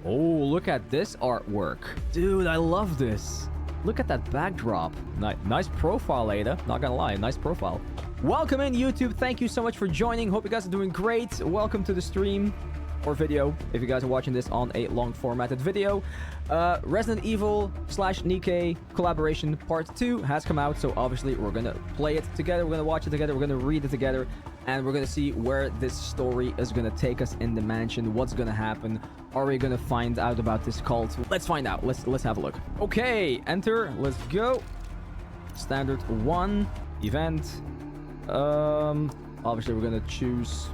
Oh, look at this artwork. Dude, I love this. Look at that backdrop. Nice profile, Ada. Not gonna lie, nice profile. Welcome in, YouTube. Thank you so much for joining. Hope you guys are doing great. Welcome to the stream. Or video, if you guys are watching this on a long formatted video. Resident Evil / Nikke collaboration part 2 has come out, so obviously we're gonna play it together, we're gonna watch it together, we're gonna read it together, and we're gonna see where this story is gonna take us in the mansion. What's gonna happen? Are we gonna find out about this cult? Let's find out. Let's have a look. Okay, enter. Let's go. Standard 1 event. Obviously we're gonna choose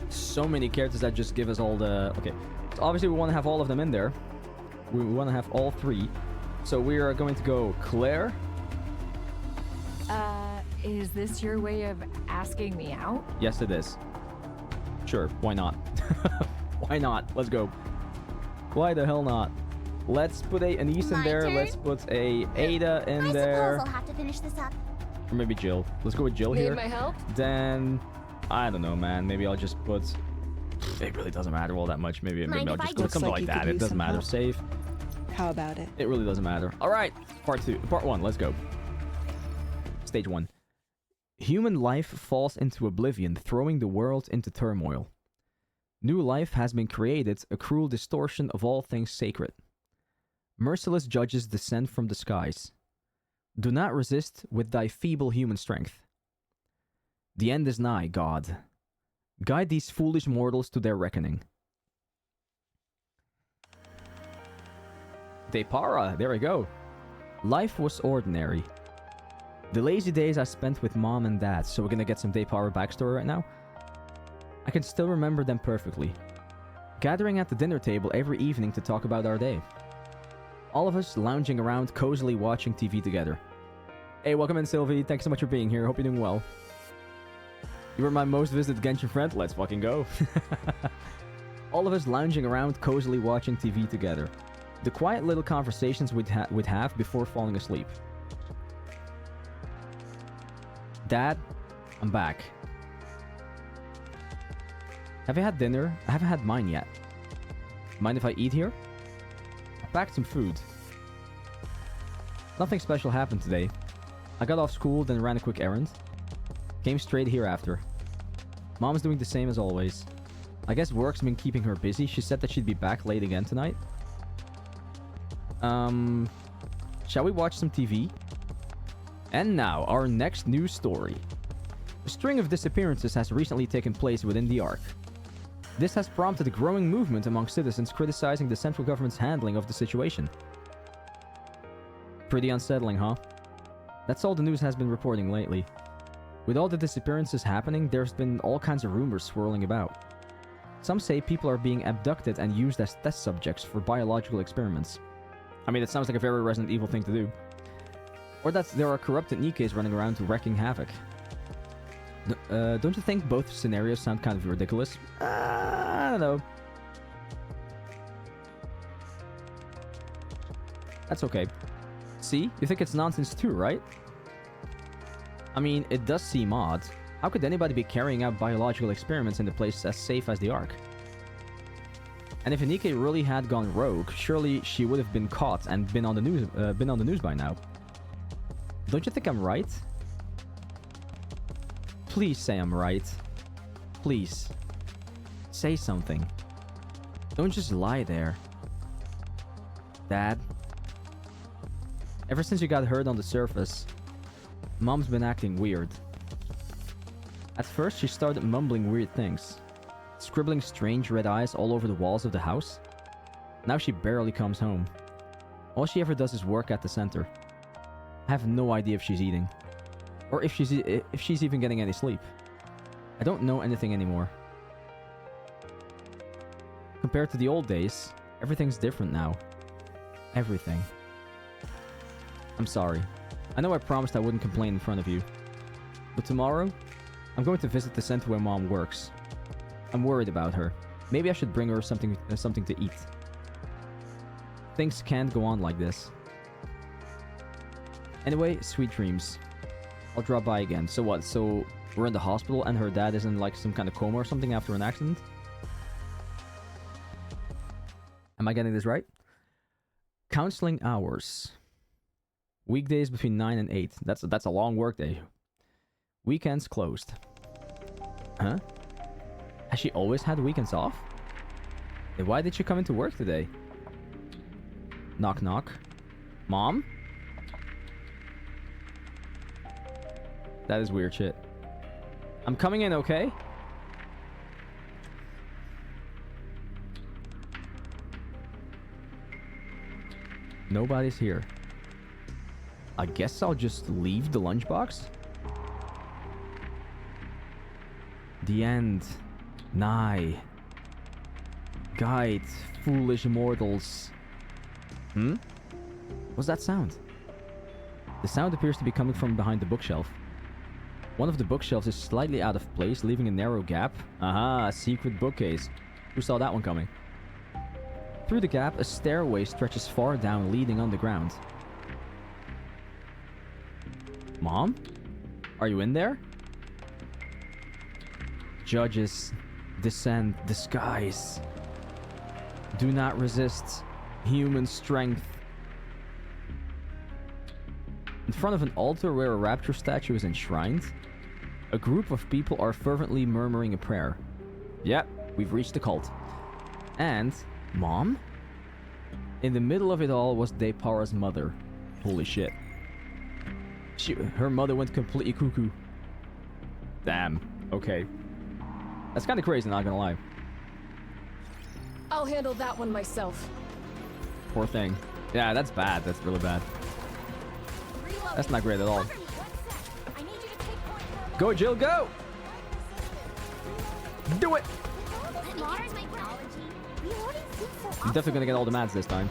so many characters that just give us all the... Okay, so obviously we want to have all of them in there. We want to have all 3. So we are going to go Claire. Is this your way of asking me out? Yes, it is. Sure, why not? Why not? Let's go. Why the hell not? Let's put a Anise in there. Let's put a Ada in there. I suppose I'll have to finish this up. Or maybe Jill. Let's go with Jill here. Need my help? Then... I don't know, man. Maybe I'll just put... It really doesn't matter all that much. Maybe I'll just put something like that. It doesn't matter. Save. How about it? It really doesn't matter. All right. Part 1. Let's go. Stage 1. Human life falls into oblivion, throwing the world into turmoil. New life has been created, a cruel distortion of all things sacred. Merciless judges descend from the skies. Do not resist with thy feeble human strength. The end is nigh, God. Guide these foolish mortals to their reckoning. Depara, there we go. Life was ordinary. The lazy days I spent with mom and dad, so we're gonna get some Depara backstory right now. I can still remember them perfectly. Gathering at the dinner table every evening to talk about our day. All of us lounging around, cozily watching TV together. Hey, welcome in, Sylvie. Thanks so much for being here. Hope you're doing well. You were my most visited Genshin friend? Let's fucking go. All of us lounging around, cozily watching TV together. The quiet little conversations we'd have before falling asleep. Dad, I'm back. Have you had dinner? I haven't had mine yet. Mind if I eat here? I packed some food. Nothing special happened today. I got off school, then ran a quick errand. Came straight here after. Mom's doing the same as always. I guess work's been keeping her busy. She said that she'd be back late again tonight. Shall we watch some TV? And now, our next news story. A string of disappearances has recently taken place within the Ark. This has prompted a growing movement among citizens criticizing the central government's handling of the situation. Pretty unsettling, huh? That's all the news has been reporting lately. With all the disappearances happening, there's been all kinds of rumors swirling about. Some say people are being abducted and used as test subjects for biological experiments. I mean, it sounds like a very Resident Evil thing to do. Or that there are corrupted Nikkes running around wreaking havoc. Don't you think both scenarios sound kind of ridiculous? I don't know. That's okay. See? You think it's nonsense too, right? I mean, it does seem odd. How could anybody be carrying out biological experiments in a place as safe as the Ark? And if Nikke really had gone rogue, surely she would have been caught and been on the news by now. Don't you think I'm right? Please say I'm right. Please. Say something. Don't just lie there. Dad? Ever since you got hurt on the surface, Mom's been acting weird. At first, she started mumbling weird things, scribbling strange red eyes all over the walls of the house. Now she barely comes home. All she ever does is work at the center. I have no idea if she's eating, or if she's even getting any sleep. I don't know anything anymore. Compared to the old days, everything's different now. Everything. I'm sorry. I know I promised I wouldn't complain in front of you. But tomorrow, I'm going to visit the center where Mom works. I'm worried about her. Maybe I should bring her something to eat. Things can't go on like this. Anyway, sweet dreams. I'll drop by again. So what? So we're in the hospital and her dad is in like some kind of coma or something after an accident? Am I getting this right? Counseling hours. Weekdays between 9 and 8. That's a long work day. Weekends closed. Huh? Has she always had weekends off? Then why did she come into work today? Knock knock. Mom? That is weird shit. I'm coming in, okay? Nobody's here. I guess I'll just leave the lunchbox? The end. Nigh. Guide, foolish mortals. What's that sound? The sound appears to be coming from behind the bookshelf. One of the bookshelves is slightly out of place, leaving a narrow gap. Aha, a secret bookcase. Who saw that one coming? Through the gap, a stairway stretches far down, leading underground. Mom? Are you in there? Judges, descend, disguise. Do not resist. Human strength. In front of an altar where a rapture statue is enshrined, a group of people are fervently murmuring a prayer. Yep, we've reached the cult. And Mom? In the middle of it all was S.T.A.R.'s mother. Holy shit. Her mother went completely cuckoo. Damn. Okay. That's kind of crazy, not gonna lie. I'll handle that one myself. Poor thing. Yeah, that's bad. That's really bad. That's not great at all. Go, Jill, go! Do it! I'm definitely gonna get all the mats this time.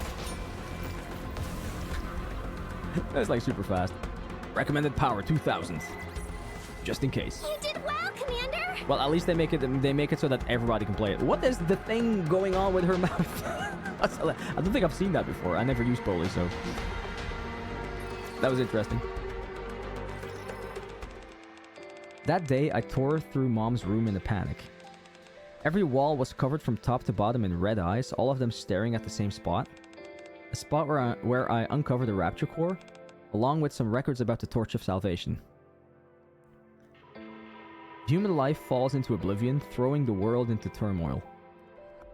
That's like super fast. Recommended power 2000. Just in case. You did well, Commander. Well, at least they make it so that everybody can play it. What is the thing going on with her mouth? I don't think I've seen that before. I never used Poly, so that was interesting. That day, I tore through Mom's room in a panic. Every wall was covered from top to bottom in red eyes, all of them staring at the same spot. A spot where I uncovered a rapture core, along with some records about the Torch of Salvation. Human life falls into oblivion, throwing the world into turmoil.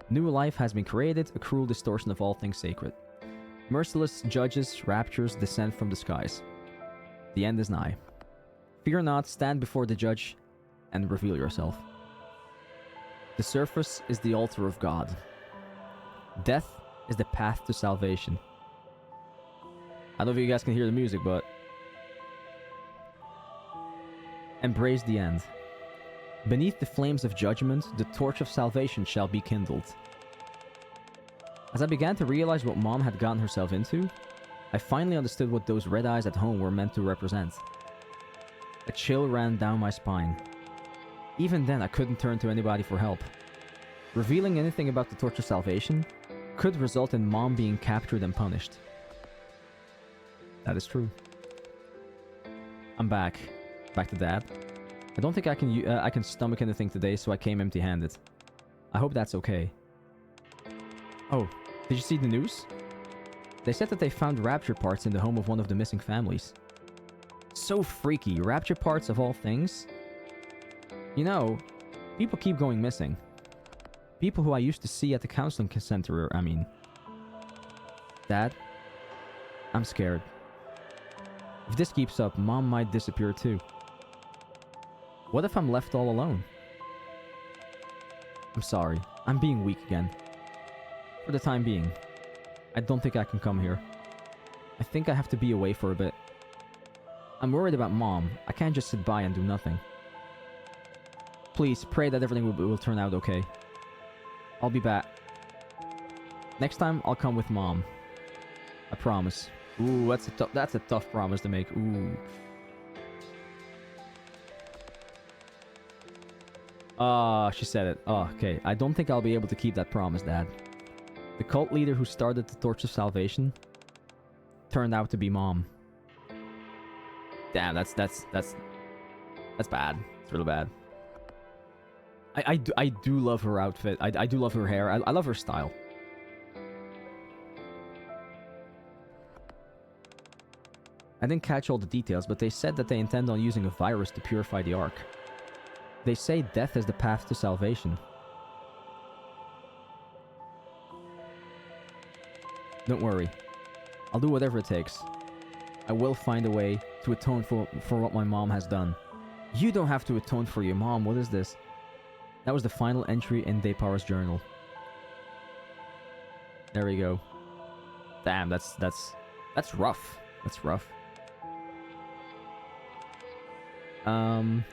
New life has been created, a cruel distortion of all things sacred. Merciless judges, raptures descend from the skies. The end is nigh. Fear not, stand before the judge, and reveal yourself. The surface is the altar of God. Death is the path to salvation. I don't know if you guys can hear the music, but embrace the end. Beneath the flames of judgment, the torch of salvation shall be kindled. As I began to realize what Mom had gotten herself into, I finally understood what those red eyes at home were meant to represent. A chill ran down my spine. Even then, I couldn't turn to anybody for help. Revealing anything about the Torch of Salvation could result in Mom being captured and punished. That is true. I'm back. Back to Dad. I don't think I can stomach anything today, so I came empty-handed. I hope that's okay. Oh, did you see the news? They said that they found rapture parts in the home of one of the missing families. So freaky. Rapture parts of all things. You know, people keep going missing. People who I used to see at the counseling center, I mean. Dad, I'm scared. If this keeps up, Mom might disappear too. What if I'm left all alone? I'm sorry. I'm being weak again. For the time being. I don't think I can come here. I think I have to be away for a bit. I'm worried about Mom. I can't just sit by and do nothing. Please, pray that everything will turn out okay. I'll be back. Next time, I'll come with Mom. I promise. Ooh, that's a tough promise to make. Ooh. She said it. Oh, okay. I don't think I'll be able to keep that promise, Dad. The cult leader who started the Torch of Salvation turned out to be Mom. Damn, that's bad. It's real bad. I do love her outfit. I do love her hair. I love her style. I didn't catch all the details, but they said that they intend on using a virus to purify the Ark. They say death is the path to salvation. Don't worry. I'll do whatever it takes. I will find a way to atone for what my mom has done. You don't have to atone for your mom. What is this? That was the final entry in S.T.A.R.S journal. There we go. Damn, that's rough. That's rough. You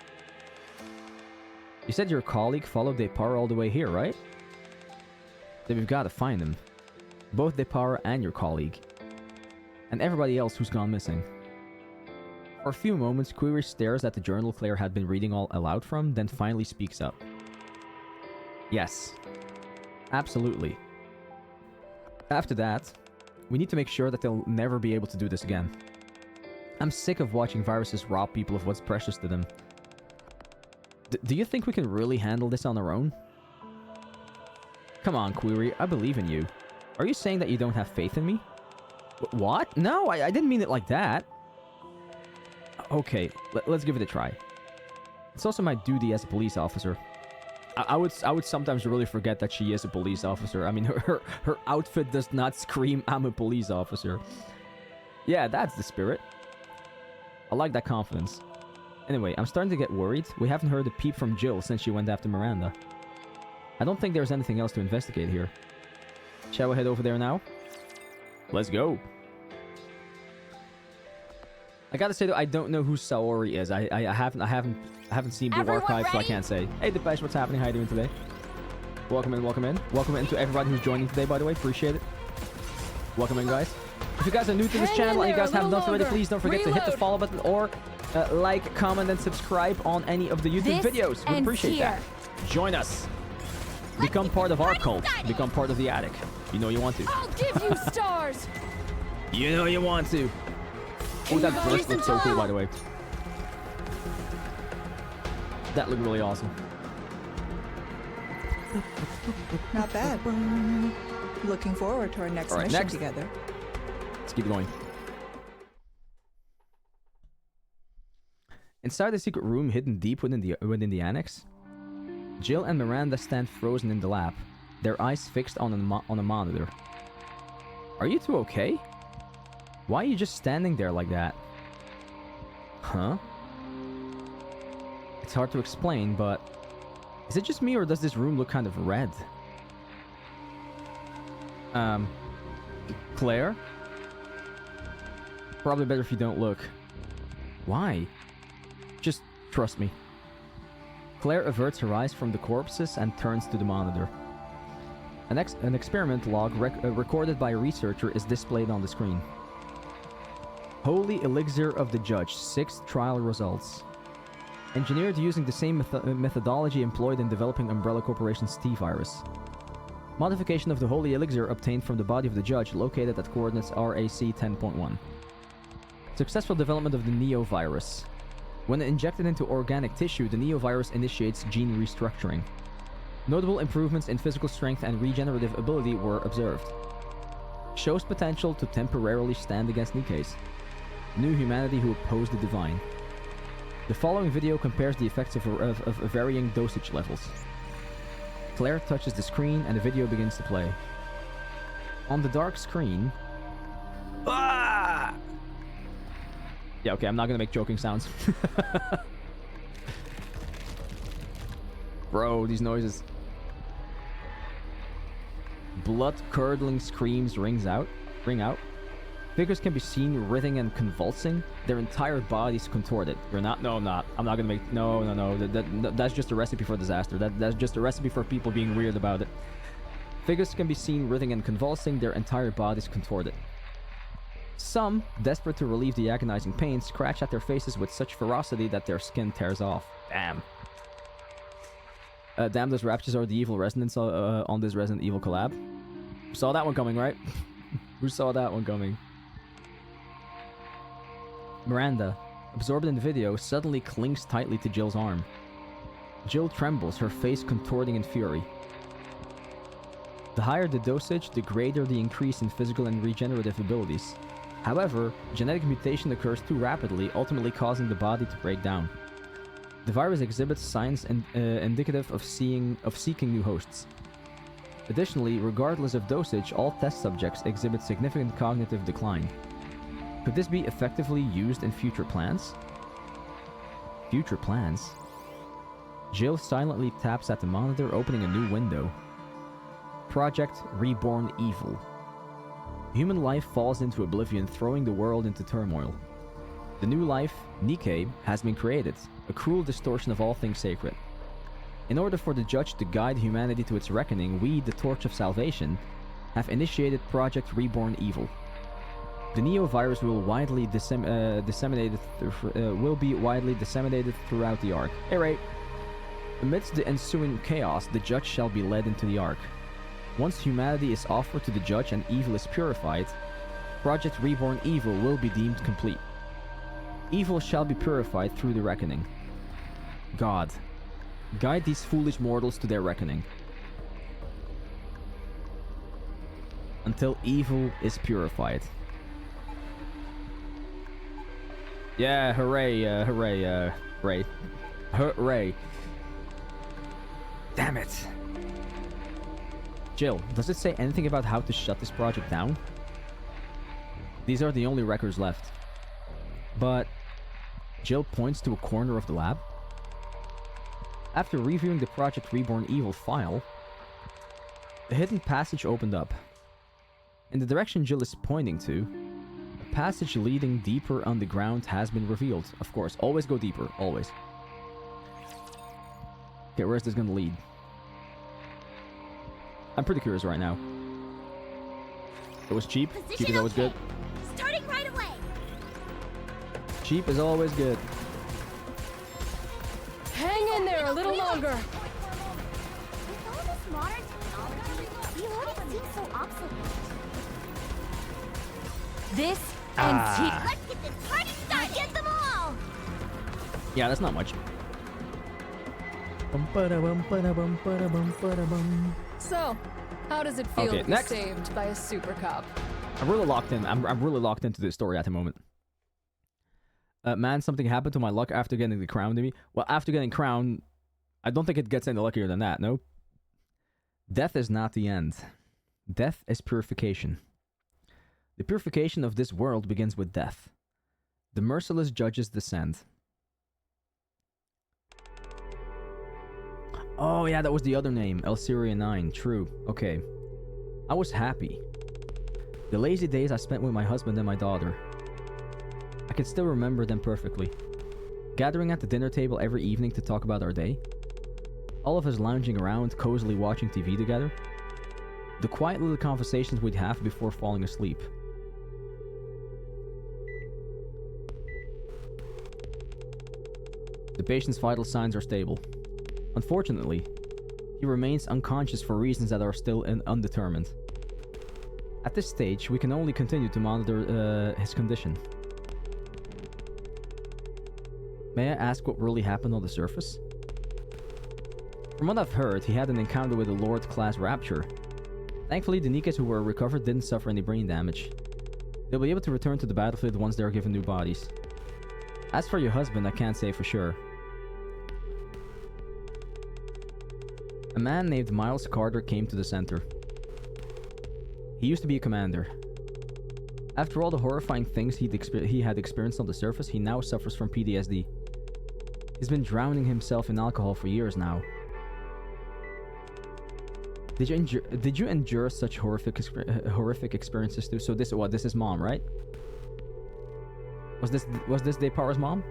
said your colleague followed S.T.A.R.S all the way here, right? Then we've got to find him. Both S.T.A.R.S and your colleague. And everybody else who's gone missing. For a few moments, Query stares at the journal Claire had been reading all aloud from, then finally speaks up. Yes. Absolutely. After that, we need to make sure that they'll never be able to do this again. I'm sick of watching viruses rob people of what's precious to them. Do you think we can really handle this on our own? Come on, Query, I believe in you. Are you saying that you don't have faith in me? What? No, I didn't mean it like that. Okay, let's give it a try. It's also my duty as a police officer. I would sometimes really forget that she is a police officer. I mean, her outfit does not scream, I'm a police officer. Yeah, that's the spirit. I like that confidence. Anyway, I'm starting to get worried. We haven't heard a peep from Jill since she went after Miranda. I don't think there's anything else to investigate here. Shall we head over there now? Let's go. I gotta say though, I don't know who Saori is. I haven't seen Blue Archive, so I can't say. Hey Depeche, what's happening? How you doing today? Welcome in, welcome in. Welcome in to everybody who's joining today, by the way. Appreciate it. Welcome in, guys. If you guys are new to this channel and you guys haven't done so already, please don't forget to hit the follow button or like, comment, and subscribe on any of the YouTube videos. We appreciate that. Join us. Become part of our cult. Become part of the attic. You know you want to. I'll give you stars. You know you want to. Oh, that burst looks so cool, by the way. That looked really awesome. Not bad. Looking forward to our next mission together. Let's keep going. Inside the secret room hidden deep within the annex, Jill and Miranda stand frozen in the lab, their eyes fixed on a monitor. Are you two okay? Why are you just standing there like that? Huh? It's hard to explain, but is it just me or does this room look kind of red? Claire? Probably better if you don't look. Why? Just trust me. Claire averts her eyes from the corpses and turns to the monitor. An experiment log recorded by a researcher is displayed on the screen. Holy Elixir of the Judge, 6th trial results. Engineered using the same methodology employed in developing Umbrella Corporation's T-Virus. Modification of the Holy Elixir obtained from the body of the Judge located at coordinates RAC 10.1. Successful development of the Neo-Virus. When injected into organic tissue, the Neo-Virus initiates gene restructuring. Notable improvements in physical strength and regenerative ability were observed. Shows potential to temporarily stand against Nikke's. New humanity who oppose the divine. The following video compares the effects of varying dosage levels. Claire touches the screen and the video begins to play. On the dark screen... Ah! Yeah, okay, I'm not gonna make joking sounds. Bro, these noises. Blood-curdling screams ring out. Figures can be seen writhing and convulsing, their entire bodies contorted. You're not... No, I'm not. I'm not gonna make... No. That's just a recipe for disaster. That's just a recipe for people being weird about it. Figures can be seen writhing and convulsing, their entire bodies contorted. Some, desperate to relieve the agonizing pain, scratch at their faces with such ferocity that their skin tears off. Damn. Damn, those raptures are the evil resonance on this Resident Evil collab. Saw that one coming, right? Who saw that one coming? Miranda, absorbed in the video, suddenly clings tightly to Jill's arm. Jill trembles, her face contorting in fury. The higher the dosage, the greater the increase in physical and regenerative abilities. However, genetic mutation occurs too rapidly, ultimately causing the body to break down. The virus exhibits signs indicative of seeking new hosts. Additionally, regardless of dosage, all test subjects exhibit significant cognitive decline. Could this be effectively used in future plans? Future plans? Jill silently taps at the monitor, opening a new window. Project Reborn Evil. Human life falls into oblivion, throwing the world into turmoil. The new life, Nikke, has been created, a cruel distortion of all things sacred. In order for the Judge to guide humanity to its reckoning, we, the Torch of Salvation, have initiated Project Reborn Evil. The Neo-virus will be widely disseminated throughout the Ark. Hey, Ray. Amidst the ensuing chaos, the Judge shall be led into the Ark. Once humanity is offered to the Judge and evil is purified, Project Reborn Evil will be deemed complete. Evil shall be purified through the reckoning. God, guide these foolish mortals to their reckoning. Until evil is purified. Yeah, hooray, Ray. Hooray. Damn it. Jill, does it say anything about how to shut this project down? These are the only records left. But Jill points to a corner of the lab. After reviewing the Project Reborn Evil file, a hidden passage opened up. In the direction Jill is pointing to, a passage leading deeper underground has been revealed. Of course, always go deeper, always. Okay, where is this gonna lead? I'm pretty curious right now. It was cheap. Cheap is always good. Starting right away. Cheap is always good. Hang in there a little longer. With all this modern technology, the hordes seem so obsolete. This ends here. Let's get this party started. Get them all. Yeah, that's not much. So, how does it feel Okay, to be next. saved by a super cop? I'm really locked in. I'm really locked into this story at the moment. Man, something happened to my luck after getting the crown to me. Well, after getting crown, I don't think it gets any luckier than that, no? Death is not the end. Death is purification. The purification of this world begins with death. The merciless judges descend. Oh yeah, that was the other name, S.T.A.R.S 9. True. Okay. I was happy. The lazy days I spent with my husband and my daughter. I can still remember them perfectly. Gathering at the dinner table every evening to talk about our day. All of us lounging around, cozily watching TV together. The quiet little conversations we'd have before falling asleep. The patient's vital signs are stable. Unfortunately, he remains unconscious for reasons that are still undetermined. At this stage, we can only continue to monitor his condition. May I ask what really happened on the surface? From what I've heard, he had an encounter with a Lord-class rapture. Thankfully, the Nikkes who were recovered didn't suffer any brain damage. They'll be able to return to the battlefield once they are given new bodies. As for your husband, I can't say for sure. A man named Miles Carter came to the center. He used to be a commander. After all the horrifying things he had experienced on the surface, he now suffers from PTSD. He's been drowning himself in alcohol for years now. Did you endure such horrific experiences too? So this is mom, right? Was this Depar's mom?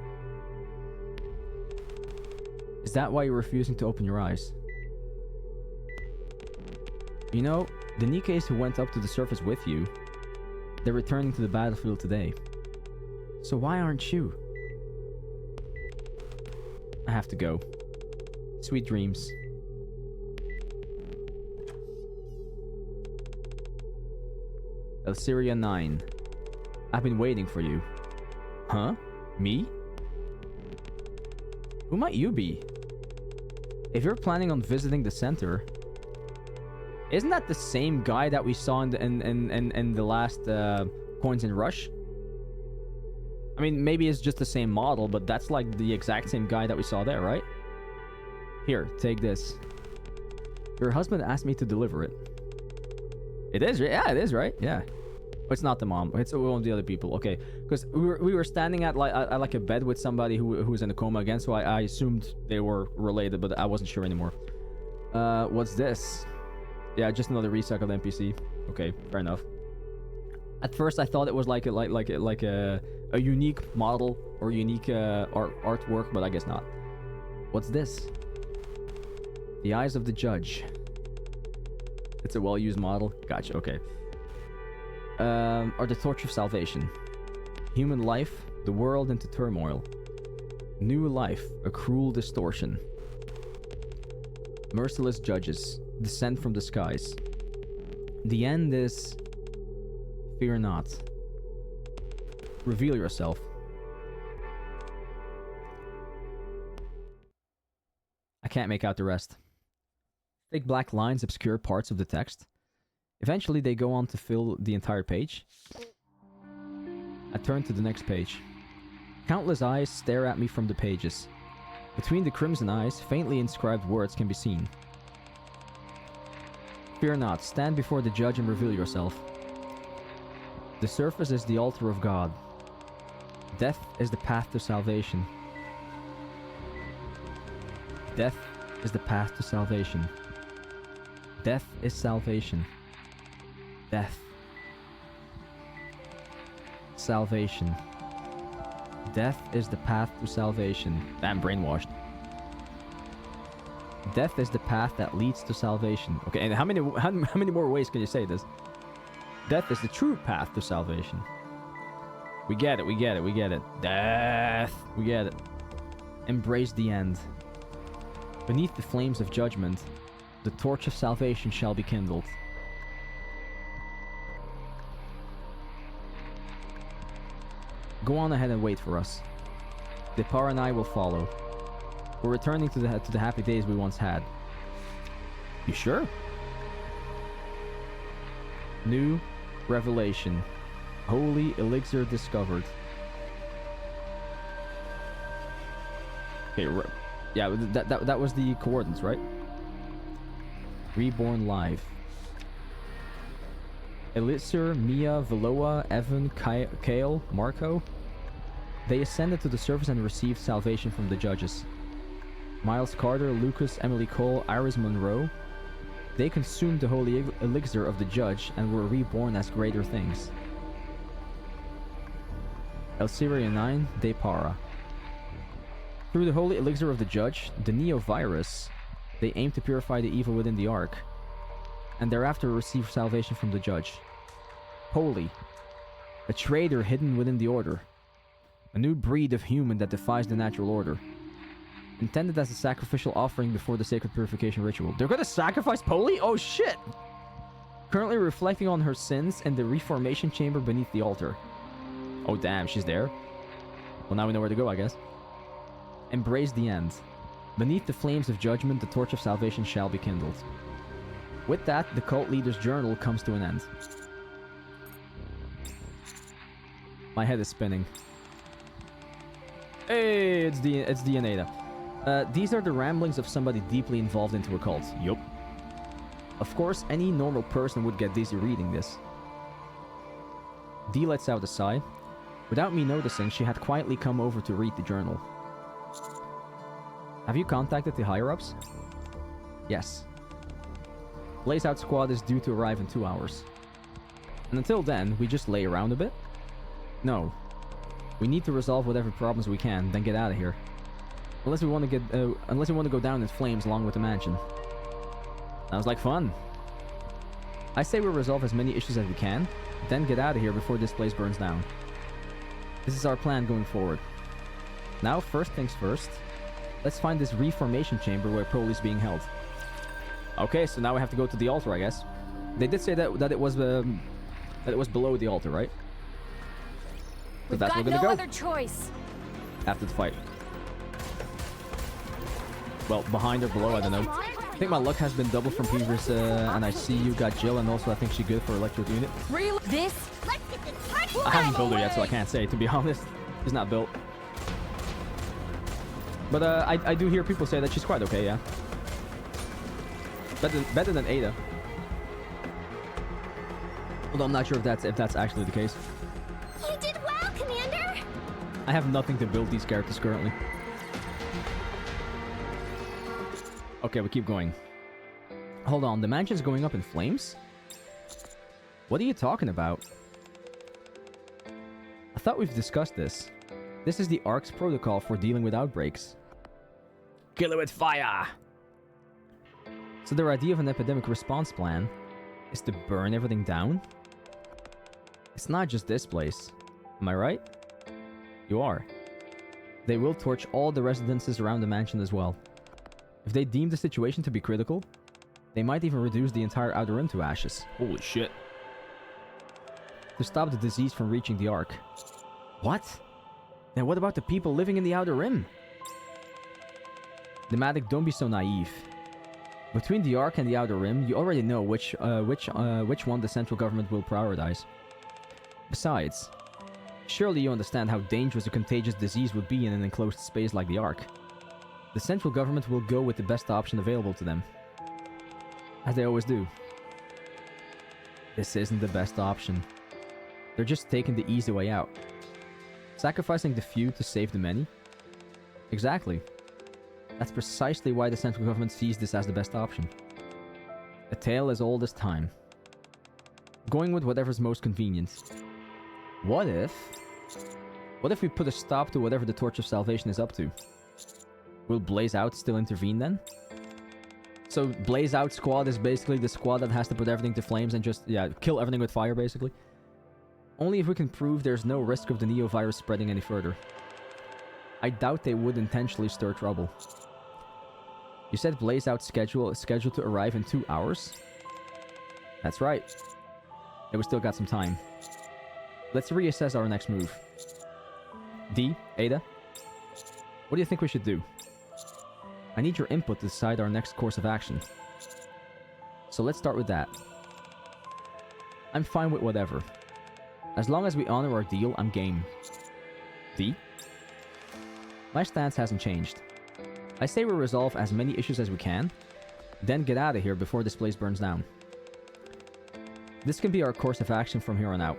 Is that why you're refusing to open your eyes? You know, the Nikkes who went up to the surface with you, they're returning to the battlefield today. So why aren't you? I have to go. Sweet dreams. S.T.A.R.S 9. I've been waiting for you. Huh? Me? Who might you be? If you're planning on visiting the center, isn't that the same guy that we saw in the last Coins in Rush? I mean, maybe it's just the same model, but that's like the exact same guy that we saw there, right? Here, take this. Your husband asked me to deliver it. It is, yeah, it is, right? Yeah. Oh, it's not the mom. It's one of the other people. Okay, because we were standing at like a bed with somebody who was in a coma again, so I assumed they were related, but I wasn't sure anymore. What's this? Yeah, just another recycled NPC. Okay, fair enough. At first, I thought it was like a unique model or unique artwork, but I guess not. What's this? The Eyes of the Judge. It's a well-used model. Gotcha. Okay. Or the Torch of Salvation. Human life, the world into turmoil. New life, a cruel distortion. Merciless judges, descend from the skies. The end is... Fear not. Reveal yourself. I can't make out the rest. Thick black lines obscure parts of the text. Eventually they go on to fill the entire page. I turn to the next page. Countless eyes stare at me from the pages. Between the crimson eyes, faintly inscribed words can be seen. Fear not, stand before the judge and reveal yourself. The surface is the altar of God. Death is the path to salvation. Death is the path to salvation. Death is salvation. Death. Salvation. Death is the path to salvation. I'm brainwashed. Death is the path that leads to salvation. Okay, and how many more ways can you say this? Death is the true path to salvation. We get it, we get it, we get it. Death! We get it. Embrace the end. Beneath the flames of judgment, the torch of salvation shall be kindled. Go on ahead and wait for us. S.T.A.R. and I will follow. We're returning to the happy days we once had. You sure? New revelation. Holy elixir discovered. Okay, yeah, that was the coordinates, right? Reborn live. Elixir, Mia, Veloa, Evan, Kale, Marco. They ascended to the surface and received salvation from the judges. Miles Carter, Lucas, Emily Cole, Iris Monroe. They consumed the holy elixir of the judge and were reborn as greater things. Elsiria 9, S.T.A.R. Through the holy elixir of the judge, the Neo-Virus, they aim to purify the evil within the Ark, and thereafter receive salvation from the judge. Holy. A traitor hidden within the order. A new breed of human that defies the natural order. Intended as a sacrificial offering before the sacred purification ritual. They're gonna sacrifice Polly? Oh shit! Currently reflecting on her sins in the reformation chamber beneath the altar. Oh damn, she's there? Well, now we know where to go, I guess. Embrace the end. Beneath the flames of judgment, the torch of salvation shall be kindled. With that, the cult leader's journal comes to an end. My head is spinning. Hey, it's Dianeta. These are the ramblings of somebody deeply involved into a cult. Yup. Of course, any normal person would get dizzy reading this. Dee lets out a sigh. Without me noticing, she had quietly come over to read the journal. Have you contacted the higher-ups? Yes. Blaze Out Squad is due to arrive in 2 hours. And until then, we just lay around a bit? No. We need to resolve whatever problems we can, then get out of here. Unless we want to go down in flames along with the mansion. Sounds like fun. I say we resolve as many issues as we can, then get out of here before this place burns down. This is our plan going forward. Now, first things first, let's find this reformation chamber where Polly's being held. Okay, so now we have to go to the altar, I guess. They did say that it was below the altar, right? So We've that's got where we're no gonna go other choice. after the fight. Well, behind or below, I don't know. I think my luck has been doubled from previous, and I see you got Jill, and also I think she's good for electric unit. This? Let's get this party I haven't built her yet, so I can't say, to be honest. She's not built. But I do hear people say that she's quite okay, yeah. Better than Ada. Although I'm not sure if that's actually the case. You did well, Commander! I have nothing to build these characters currently. Okay, we keep going. Hold on, the mansion's going up in flames? What are you talking about? I thought we've discussed this. This is the ARC's protocol for dealing with outbreaks. Kill it with fire! So their idea of an epidemic response plan is to burn everything down? It's not just this place. Am I right? You are. They will torch all the residences around the mansion as well. If they deem the situation to be critical, they might even reduce the entire Outer Rim to ashes. Holy shit. To stop the disease from reaching the Ark. What? Then what about the people living in the Outer Rim? Dematic, don't be so naive. Between the Ark and the Outer Rim, you already know which one the central government will prioritize. Besides, surely you understand how dangerous a contagious disease would be in an enclosed space like the Ark. The central government will go with the best option available to them. As they always do. This isn't the best option. They're just taking the easy way out. Sacrificing the few to save the many? Exactly. That's precisely why the central government sees this as the best option. A tale as old as time. Going with whatever's most convenient. What if we put a stop to whatever the Torch of Salvation is up to? Will Blaze Out still intervene then? So Blaze Out squad is basically the squad that has to put everything to flames and just, yeah, kill everything with fire basically. Only if we can prove there's no risk of the Neo-virus spreading any further. I doubt they would intentionally stir trouble. You said Blaze Out's scheduled to arrive in 2 hours? That's right. And we still got some time. Let's reassess our next move. D, Ada, what do you think we should do? I need your input to decide our next course of action. So let's start with that. I'm fine with whatever. As long as we honor our deal, I'm game. D? My stance hasn't changed. I say we resolve as many issues as we can, then get out of here before this place burns down. This can be our course of action from here on out.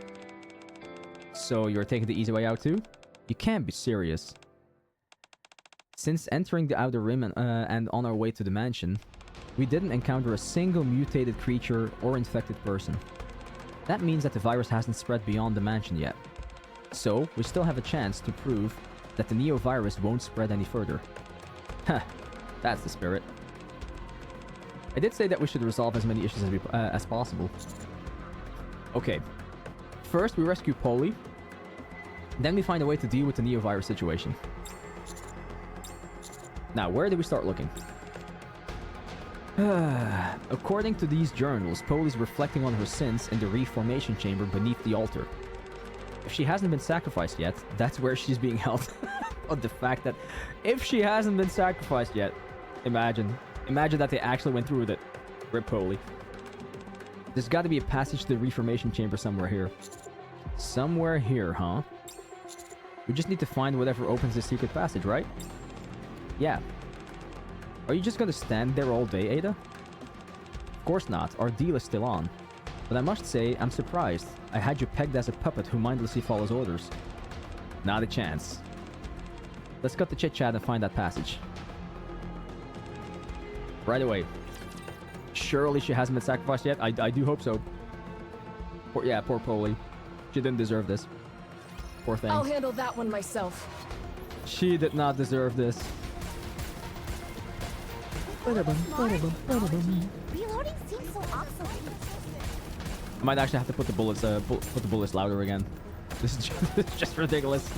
So you're taking the easy way out too? You can't be serious. Since entering the Outer Rim and on our way to the mansion, we didn't encounter a single mutated creature or infected person. That means that the virus hasn't spread beyond the mansion yet. So, we still have a chance to prove that the Neo-virus won't spread any further. Huh, that's the spirit. I did say that we should resolve as many issues as possible. Okay. First, we rescue Polly. Then we find a way to deal with the Neo-virus situation. Now, where do we start looking? According to these journals, Polly's reflecting on her sins in the reformation chamber beneath the altar. If she hasn't been sacrificed yet, that's where she's being held. But the fact that if she hasn't been sacrificed yet, imagine that they actually went through with it. Rip Polly. There's got to be a passage to the reformation chamber somewhere here. Somewhere here, huh? We just need to find whatever opens this secret passage, right? Yeah. Are you just gonna stand there all day, Ada? Of course not. Our deal is still on. But I must say, I'm surprised. I had you pegged as a puppet who mindlessly follows orders. Not a chance. Let's cut the chit-chat and find that passage. Right away. Surely she hasn't been sacrificed yet? I do hope so. Poor Polly. She didn't deserve this. Poor thing. I'll handle that one myself. She did not deserve this. Reloading seems so obsolete. I might actually have to put the bullets louder again. This is just ridiculous.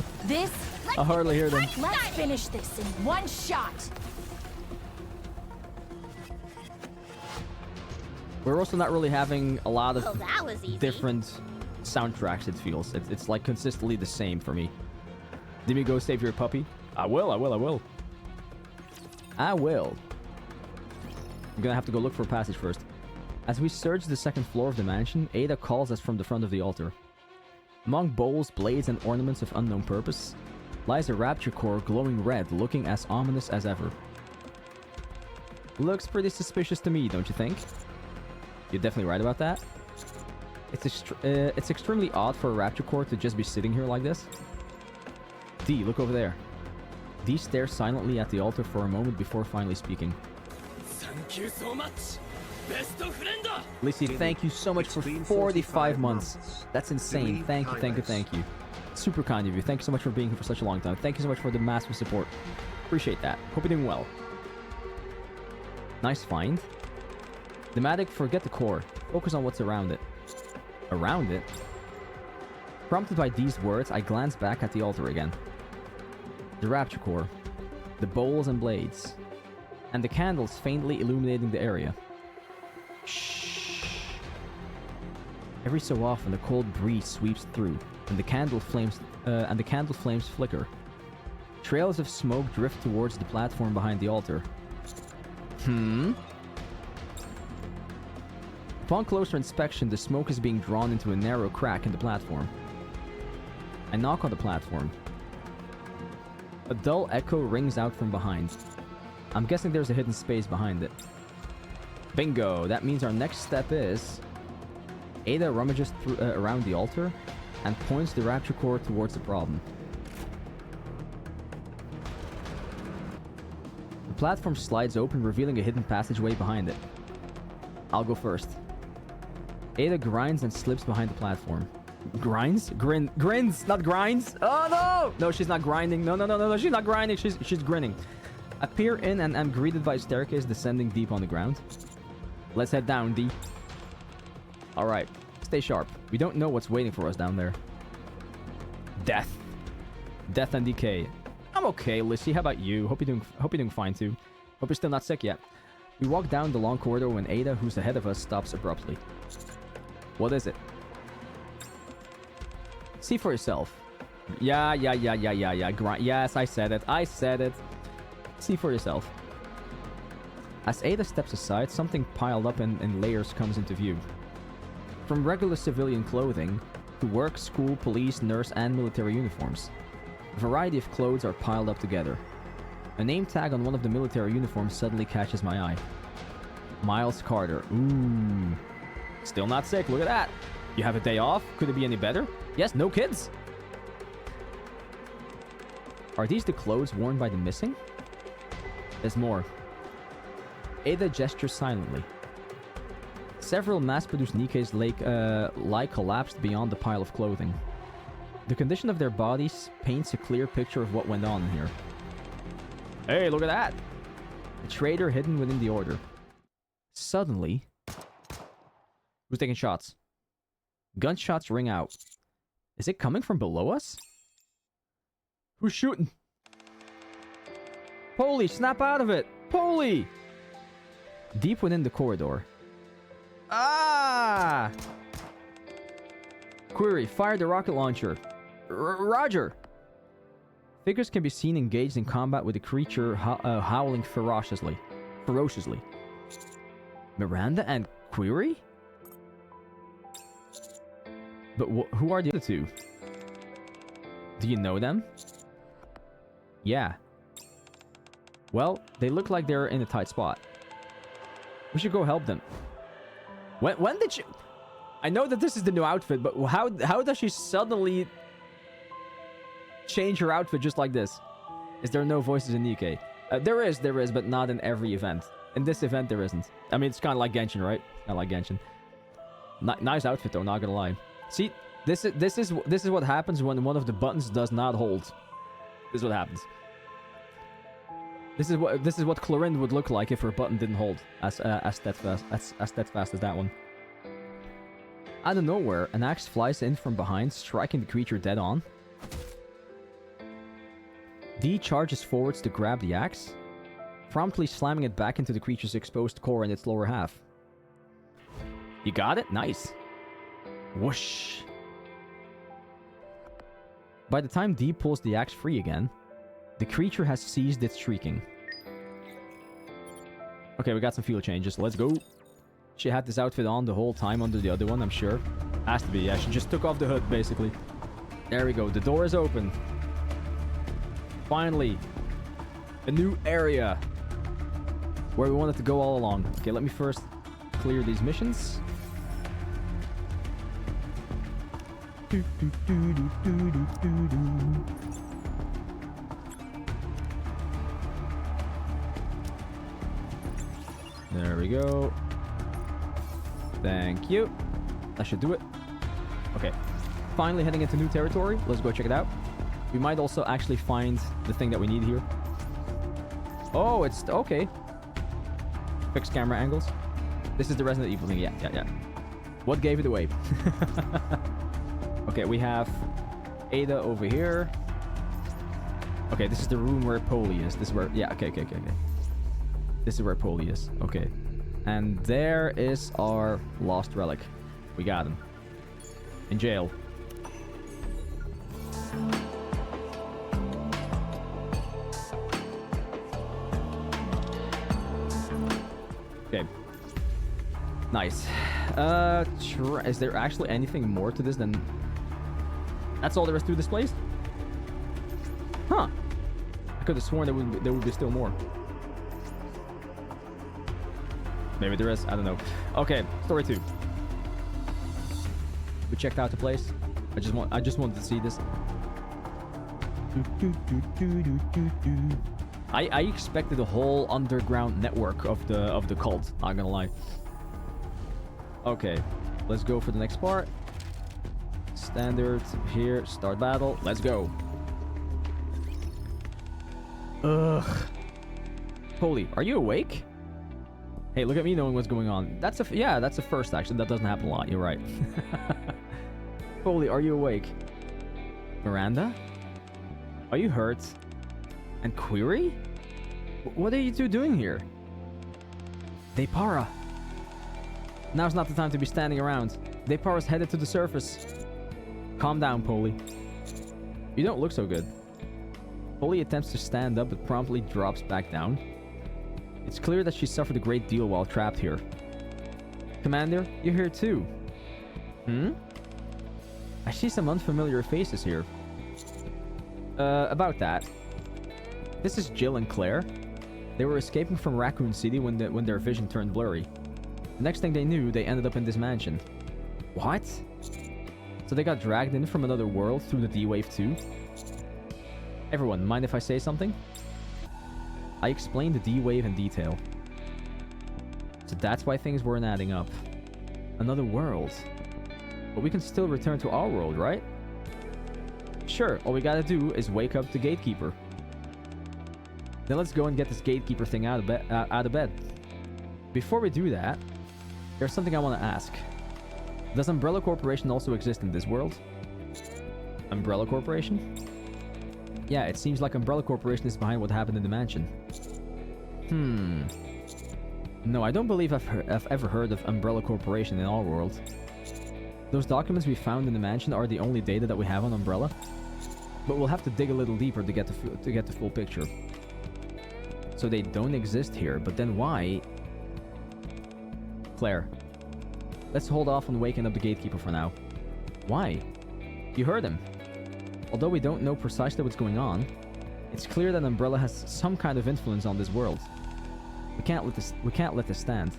I hardly hear them. Let's finish this in one shot. We're also not really having a lot of that was easy. different soundtracks, it feels. It's like consistently the same for me. Did we go save your puppy? I will. I'm gonna have to go look for a passage first. As we search the second floor of the mansion, Ada calls us from the front of the altar. Among bowls, blades, and ornaments of unknown purpose, lies a rapture core glowing red, looking as ominous as ever. Looks pretty suspicious to me, don't you think? You're definitely right about that. It's extremely odd for a rapture core to just be sitting here like this. D, look over there. D stares silently at the altar for a moment before finally speaking. Thank you so much, best friend. Lissy, thank you so much for 45 months. That's insane. Thank you, thank you, thank you. Super kind of you. Thank you so much for being here for such a long time. Thank you so much for the massive support. Appreciate that. Hope you're doing well. Nice find. Thematic, forget the core. Focus on what's around it. Around it? Prompted by these words, I glance back at the altar again. The rapture core. The bowls and blades. And the candles faintly illuminating the area. Shh. Every so often, a cold breeze sweeps through, and the candle flames flicker. Trails of smoke drift towards the platform behind the altar. Upon closer inspection, the smoke is being drawn into a narrow crack in the platform. I knock on the platform. A dull echo rings out from behind. I'm guessing there's a hidden space behind it. Bingo! That means our next step is... Ada rummages around the altar and points the rapture core towards the problem. The platform slides open, revealing a hidden passageway behind it. I'll go first. Ada grinds and slips behind the platform. Grinds? Grins, not grinds. Oh no! No, she's not grinding. No, she's not grinding. She's grinning. I peer in and am greeted by a staircase descending deep on the ground. Let's head down, D. Alright, stay sharp. We don't know what's waiting for us down there. Death. Death and decay. I'm okay, Lissy. How about you? Hope you're doing fine too. Hope you're still not sick yet. We walk down the long corridor when Ada, who's ahead of us, stops abruptly. What is it? See for yourself. Yeah. Yes, I said it. See for yourself. As Ada steps aside, something piled up in layers comes into view. From regular civilian clothing to work, school, police, nurse, and military uniforms. A variety of clothes are piled up together. A name tag on one of the military uniforms suddenly catches my eye. Miles Carter. Ooh. Still not sick, look at that. You have a day off? Could it be any better? Yes, no kids? Are these the clothes worn by the missing? There's more. Ada gestures silently. Several mass-produced Nikkes lie collapsed beyond the pile of clothing. The condition of their bodies paints a clear picture of what went on in here. Hey, look at that! A traitor hidden within the order. Suddenly... Who's taking shots? Gunshots ring out. Is it coming from below us? Who's shooting? Polly, snap out of it! Polly! Deep within the corridor. Ah! Query, fire the rocket launcher. Roger! Figures can be seen engaged in combat with the creature howling ferociously. Miranda and Query? But who are the other two? Do you know them? Yeah. Well, they look like they're in a tight spot. We should go help them. When did she... I know that this is the new outfit, but how does she suddenly change her outfit just like this? Is there no voices in Nikke? There is, but not in every event. In this event, there isn't. I mean, it's kind of like Genshin, right? Kind of like Genshin. Nice outfit, though. Not gonna lie. See, this is what happens when one of the buttons does not hold. This is what happens. This is what Clorinde would look like if her button didn't hold as steadfast as that one. Out of nowhere, an axe flies in from behind, striking the creature dead on. D charges forwards to grab the axe, promptly slamming it back into the creature's exposed core in its lower half. You got it? Nice. Whoosh. By the time D pulls the axe free again, the creature has ceased its shrieking. Okay, we got some fuel changes. Let's go. She had this outfit on the whole time under the other one, I'm sure. Has to be, yeah. She just took off the hood, basically. There we go. The door is open. Finally. A new area. Where we wanted to go all along. Okay, let me first clear these missions. There we go. Thank you. That should do it. Okay. Finally heading into new territory. Let's go check it out. We might also actually find the thing that we need here. Oh, it's... Okay. Fixed camera angles. This is the Resident Evil thing. Yeah. What gave it away? Okay, we have Ada over here. Okay, this is the room where Polly is. This is where... Yeah, okay. This is where Polly is. Okay. And there is our lost relic. We got him. In jail. Okay. Nice. Is there actually anything more to this than... That's all there is to this place? Huh. I could have sworn there would be still more. Maybe there is. I don't know. Okay, story 2. We checked out the place. I just wanted to see this. I expected a whole underground network of the cult. Not gonna lie. Okay, let's go for the next part. Standard here. Start battle. Let's go. Ugh. Polly, are you awake? Hey, look at me knowing what's going on. That's a first actually. That doesn't happen a lot. You're right. Polly, are you awake? Miranda? Are you hurt? And Query? What are you two doing here? Depara. Now's not the time to be standing around. Depara's headed to the surface. Calm down, Polly. You don't look so good. Polly attempts to stand up but promptly drops back down. It's clear that she suffered a great deal while trapped here. Commander, you're here too. I see some unfamiliar faces here. About that. This is Jill and Claire. They were escaping from Raccoon City when their vision turned blurry. The next thing they knew, they ended up in this mansion. What? So they got dragged in from another world through the D-Wave too? Everyone, mind if I say something? I explained the D-Wave in detail. So that's why things weren't adding up. Another world. But we can still return to our world, right? Sure, all we gotta do is wake up the gatekeeper. Then let's go and get this gatekeeper thing out of bed. Before we do that, there's something I want to ask. Does Umbrella Corporation also exist in this world? Umbrella Corporation? Yeah, it seems like Umbrella Corporation is behind what happened in the mansion. No, I don't believe I've ever heard of Umbrella Corporation in our world. Those documents we found in the mansion are the only data that we have on Umbrella. But we'll have to dig a little deeper to get the full picture. So they don't exist here, but then why? Claire, let's hold off on waking up the gatekeeper for now. Why? You heard him. Although we don't know precisely what's going on, it's clear that Umbrella has some kind of influence on this world. We can't let this stand.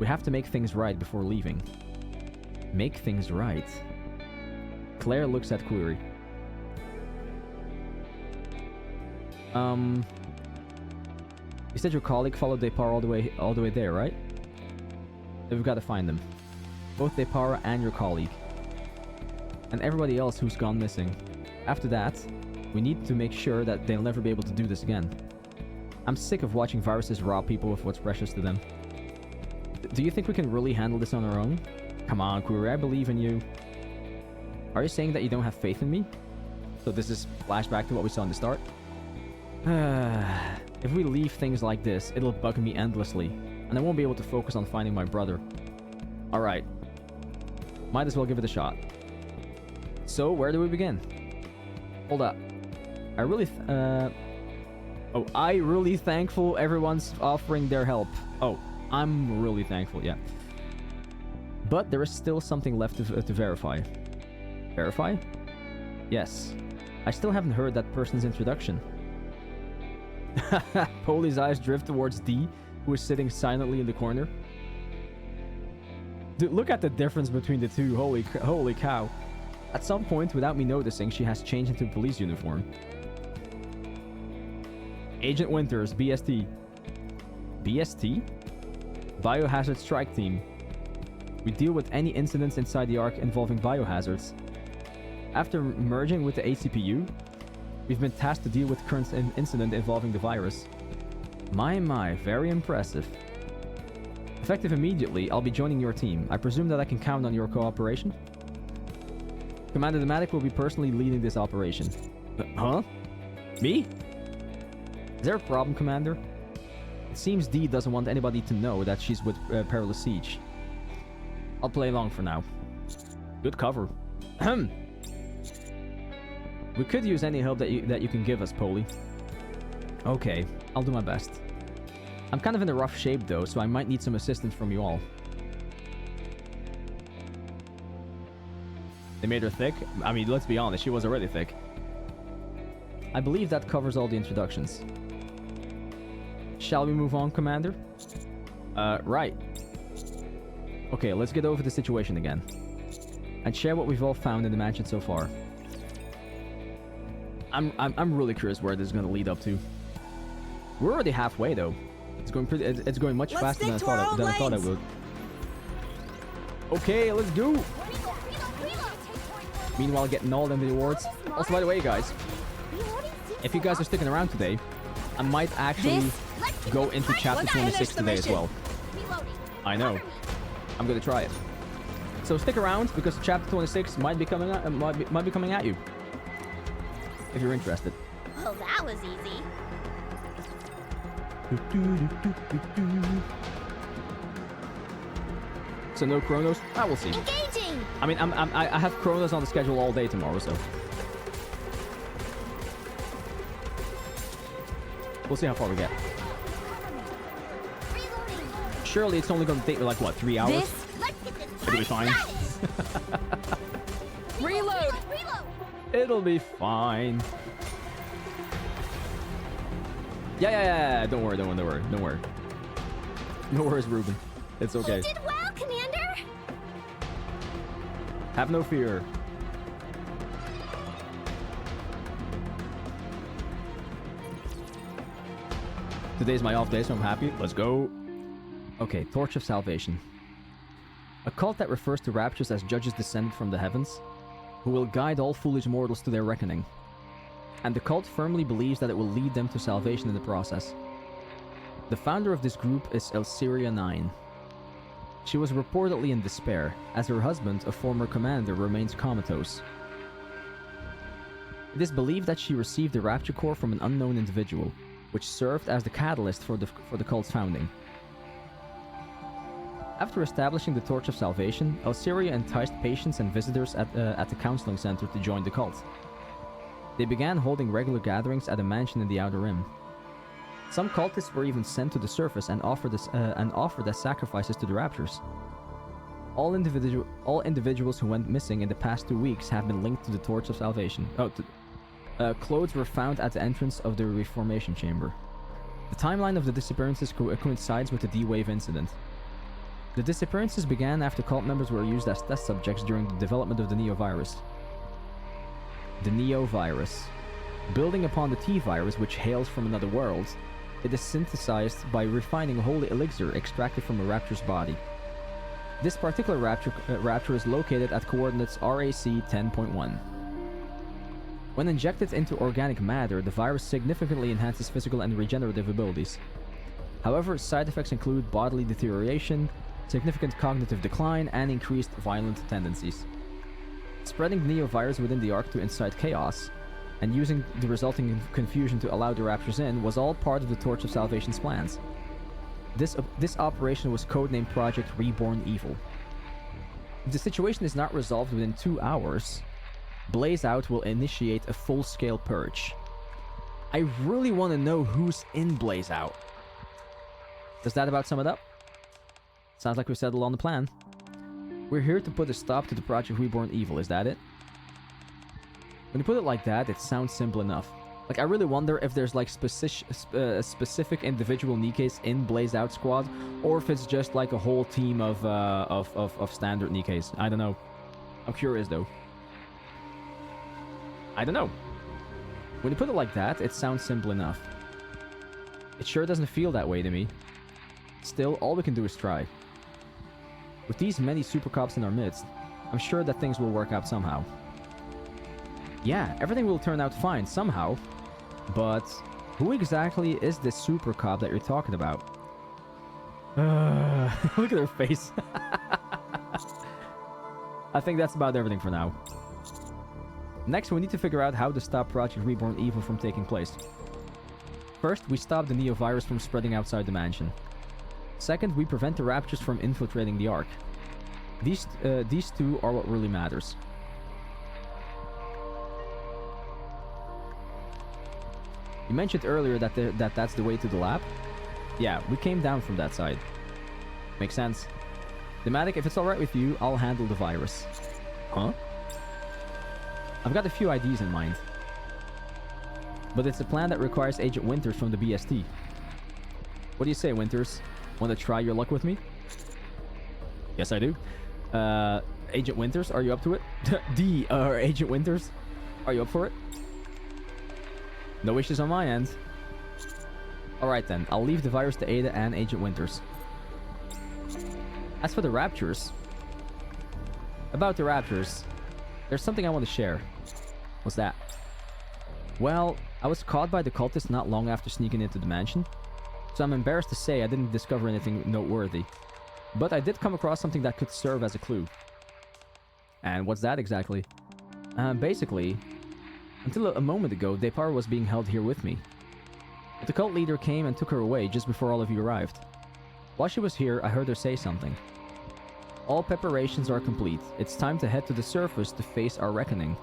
We have to make things right before leaving. Make things right. Claire looks at Query. You said your colleague followed Depara all the way there, right? Then we've got to find them. Both Depara and your colleague. And everybody else who's gone missing. After that, we need to make sure that they'll never be able to do this again. I'm sick of watching viruses rob people of what's precious to them. Do you think we can really handle this on our own? Come on, Query, I believe in you. Are you saying that you don't have faith in me? So this is flashback to what we saw in the start? If we leave things like this, it'll bug me endlessly, and I won't be able to focus on finding my brother. Alright. Might as well give it a shot. So, where do we begin? Hold up. I'm really thankful everyone's offering their help. Oh, I'm really thankful, yeah. But there is still something left to verify. Verify? Yes. I still haven't heard that person's introduction. Polly's eyes drift towards D, who is sitting silently in the corner. Dude, look at the difference between the two. Holy cow. At some point, without me noticing, she has changed into a police uniform. Agent Winters, BST. BST? Biohazard Strike Team. We deal with any incidents inside the Ark involving biohazards. After merging with the ACPU, we've been tasked to deal with current incident involving the virus. My, very impressive. Effective immediately, I'll be joining your team. I presume that I can count on your cooperation? Commander Dematic will be personally leading this operation. Huh? Me? Is there a problem, Commander? It seems Dee doesn't want anybody to know that she's with Perilous Siege. I'll play along for now. Good cover. We could use any help that you can give us, Polly. Okay, I'll do my best. I'm kind of in a rough shape though, so I might need some assistance from you all. They made her thick? I mean, let's be honest, she was already thick. I believe that covers all the introductions. Shall we move on, Commander? Right. Okay, let's get over the situation again. And share what we've all found in the mansion so far. I'm really curious where this is going to lead up to. We're already halfway though. It's going much faster than I thought it would. Okay, let's go. Meanwhile, getting all them rewards. Also, by the way, guys, if you guys are sticking around today, I might actually go into chapter 26 today as well. I know. I'm gonna try it. So stick around because chapter 26 might be coming at you. If you're interested. Well, that was easy. So no Chronos? I will see. Engaging. I mean, I have Chronos on the schedule all day tomorrow, so we'll see how far we get. Surely it's only going to take like what, 3 hours? It'll be fine. Reload. It'll be fine. Yeah. Don't worry. No worries, Ruben. It's okay. You did well, Commander. Have no fear. Today's my off day, so I'm happy. Let's go. Okay, Torch of Salvation. A cult that refers to raptures as judges descended from the heavens, who will guide all foolish mortals to their reckoning. And the cult firmly believes that it will lead them to salvation in the process. The founder of this group is Elsiria 9. She was reportedly in despair, as her husband, a former commander, remains comatose. It is believed that she received the rapture core from an unknown individual, which served as the catalyst for the cult's founding. After establishing the Torch of Salvation, Elsiria enticed patients and visitors at the counseling center to join the cult. They began holding regular gatherings at a mansion in the Outer Rim. Some cultists were even sent to the surface and offered as sacrifices to the raptures. All individuals who went missing in the past 2 weeks have been linked to the Torch of Salvation. Clothes were found at the entrance of the Reformation Chamber. The timeline of the disappearances coincides with the D-Wave incident. The disappearances began after cult members were used as test subjects during the development of the Neo-virus. The Neo-virus. Building upon the T-virus, which hails from another world, it is synthesized by refining a holy elixir extracted from a rapture's body. This particular rapture is located at coordinates RAC 10.1. When injected into organic matter, the virus significantly enhances physical and regenerative abilities. However, side effects include bodily deterioration, significant cognitive decline, and increased violent tendencies. Spreading the Neo-virus within the Ark to incite chaos, and using the resulting confusion to allow the raptures in, was all part of the Torch of Salvation's plans. This operation was codenamed Project Reborn Evil. If the situation is not resolved within 2 hours, Blaze Out will initiate a full-scale purge. I really want to know who's in Blaze Out. Does that about sum it up? Sounds like we settled on the plan. We're here to put a stop to the Project Reborn Evil, is that it? When you put it like that, it sounds simple enough. Like, I really wonder if there's like specific individual Nikkes in Blaze Out Squad, or if it's just like a whole team of standard Nikkes. I don't know. I'm curious though. I don't know. When you put it like that, it sounds simple enough. It sure doesn't feel that way to me. Still, all we can do is try. With these many super cops in our midst, I'm sure that things will work out somehow. Yeah, everything will turn out fine somehow. But who exactly is this super cop that you're talking about? Look at her face. I think that's about everything for now. Next, we need to figure out how to stop Project Reborn Evil from taking place. First, we stop the Neo-virus from spreading outside the mansion. Second, we prevent the Raptures from infiltrating the Ark. These two are what really matters. You mentioned earlier that that's the way to the lab? Yeah, we came down from that side. Makes sense. Dematic, if it's alright with you, I'll handle the virus. Huh? I've got a few ideas in mind. But it's a plan that requires Agent Winters from the BST. What do you say, Winters? Want to try your luck with me? Yes, I do. Agent Winters, are you up to it? Agent Winters, are you up for it? No wishes on my end. Alright then, I'll leave the virus to Ada and Agent Winters. As for the Raptures... About the Raptures, there's something I want to share. What's that? Well, I was caught by the cultists not long after sneaking into the mansion, so I'm embarrassed to say I didn't discover anything noteworthy. But I did come across something that could serve as a clue. And what's that exactly? Basically, until a moment ago, S.T.A.R.S was being held here with me. But the cult leader came and took her away just before all of you arrived. While she was here, I heard her say something. All preparations are complete. It's time to head to the surface to face our reckoning.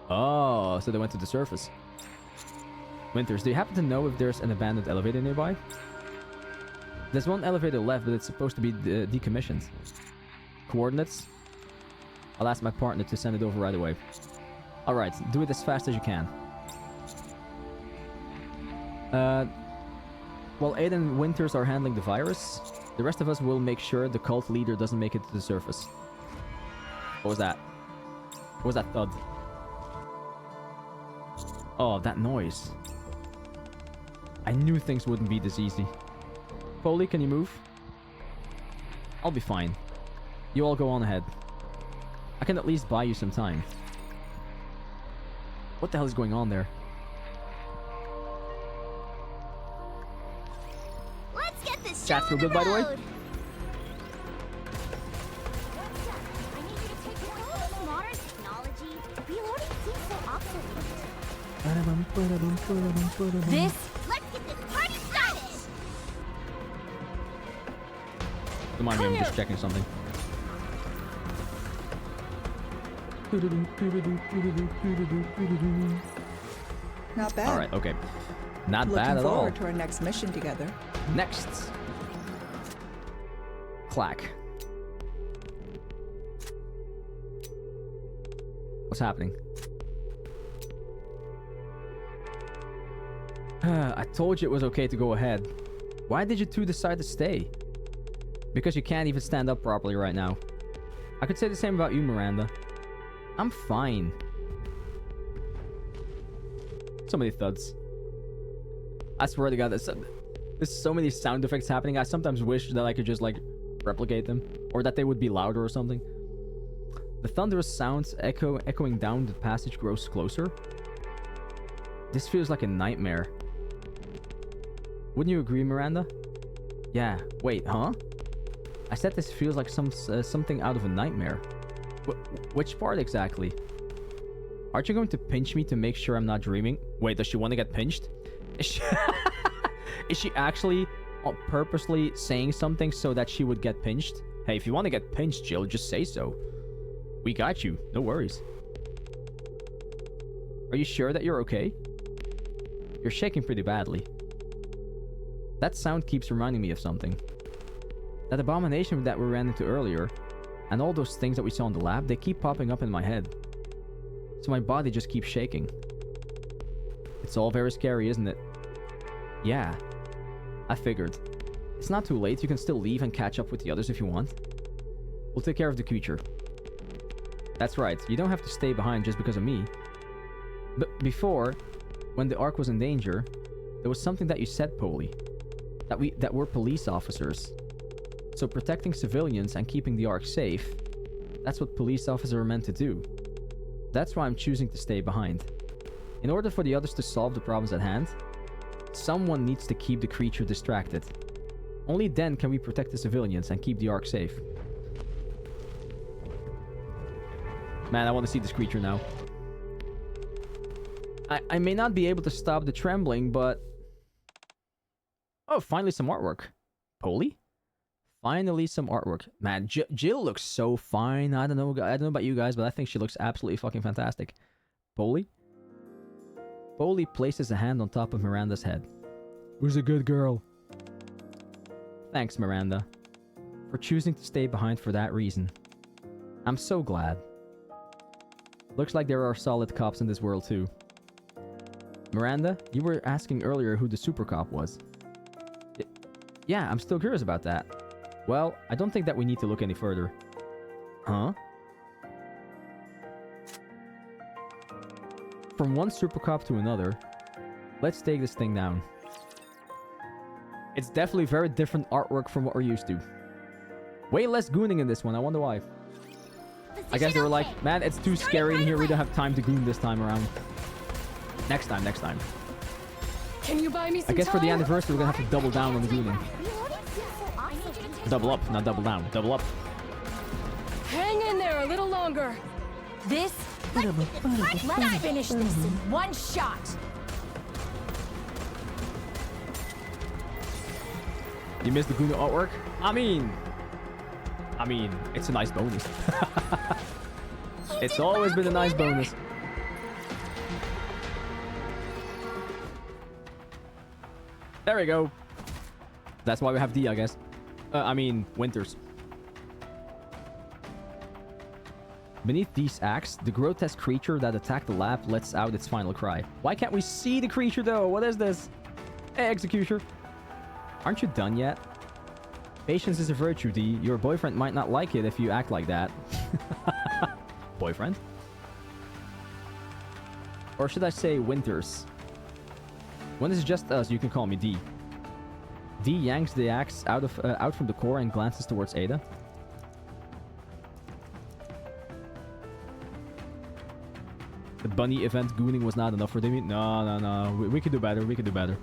Oh, so they went to the surface. Winters, do you happen to know if there's an abandoned elevator nearby? There's one elevator left, but it's supposed to be decommissioned. Coordinates? I'll ask my partner to send it over right away. Alright, do it as fast as you can. While Aiden and Winters are handling the virus, the rest of us will make sure the cult leader doesn't make it to the surface. What was that? What was that thud? Oh, that noise. I knew things wouldn't be this easy. Polly, can you move? I'll be fine. You all go on ahead. I can at least buy you some time. What the hell is going on there? Let's get this Chat feel good, by the way? I need you to take all this modern technology. Reloading seems so obsolete. Let's get this party started! Don't mind me, I'm just checking something. Not bad. Alright, okay. Not Looking bad at all. forward to our next mission together. Next. Clack. What's happening? I told you it was okay to go ahead. Why did you two decide to stay? Because you can't even stand up properly right now. I could say the same about you, Miranda. I'm fine. So many thuds. I swear to God, there's so many sound effects happening. I sometimes wish that I could just like replicate them, or that they would be louder or something. The thunderous sounds echoing down the passage grows closer. This feels like a nightmare. Wouldn't you agree, Miranda? Yeah. Wait, huh? I said this feels like something out of a nightmare. Which part exactly? Aren't you going to pinch me to make sure I'm not dreaming? Wait, does she want to get pinched? Is she actually purposely saying something so that she would get pinched? Hey, if you want to get pinched, Jill, just say so. We got you. No worries. Are you sure that you're okay? You're shaking pretty badly. That sound keeps reminding me of something. That abomination that we ran into earlier, and all those things that we saw in the lab, they keep popping up in my head. So my body just keeps shaking. It's all very scary, isn't it? Yeah. I figured. It's not too late. You can still leave and catch up with the others if you want. We'll take care of the creature. That's right. You don't have to stay behind just because of me. But before, when the Ark was in danger, there was something that you said, Polly. That we're police officers. So protecting civilians and keeping the Ark safe, that's what police officers are meant to do. That's why I'm choosing to stay behind. In order for the others to solve the problems at hand, someone needs to keep the creature distracted. Only then can we protect the civilians and keep the Ark safe. Man, I want to see this creature now. I may not be able to stop the trembling, but... Oh, finally some artwork. Polly? Finally some artwork. Man, Jill looks so fine. I don't know about you guys, but I think she looks absolutely fucking fantastic. Polly? Polly places a hand on top of Miranda's head. Who's a good girl? Thanks, Miranda. For choosing to stay behind for that reason. I'm so glad. Looks like there are solid cops in this world too. Miranda, you were asking earlier who the super cop was. Yeah, I'm still curious about that. Well, I don't think that we need to look any further. Huh? From one super cop to another, let's take this thing down. It's definitely very different artwork from what we're used to. Way less gooning in this one, I wonder why. I guess they were like, man, it's too scary in here, we don't have time to goon this time around. Next time. Can you buy me some I guess for the time? anniversary, we're gonna have to double down on the gooning. Double up, not double down. Double up. Hang in there a little longer. This. Let's finish this in one shot. You missed the gooning artwork? I mean, it's a nice bonus. It's always been a nice bonus. There we go. That's why we have D, I guess. Winters. Beneath D's axe, the grotesque creature that attacked the lab lets out its final cry. Why can't we see the creature though? What is this? Hey, Executioner. Aren't you done yet? Patience is a virtue, D. Your boyfriend might not like it if you act like that. Boyfriend? Or should I say Winters? When it's just us, you can call me D. D yanks the axe out from the core and glances towards Ada. The bunny event gooning was not enough for Demi. No. We could do better.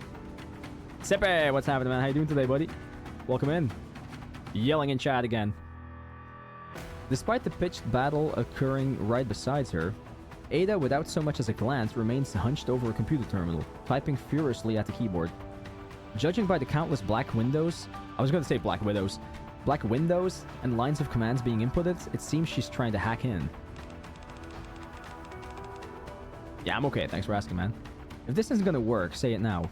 Sepe, what's happening, man? How you doing today, buddy? Welcome in. Yelling in chat again. Despite the pitched battle occurring right beside her, Ada, without so much as a glance, remains hunched over a computer terminal, typing furiously at the keyboard. Judging by the countless black windows... I was going to say black widows. Black windows and lines of commands being inputted, it seems she's trying to hack in. Yeah, I'm okay. Thanks for asking, man. If this isn't going to work, say it now.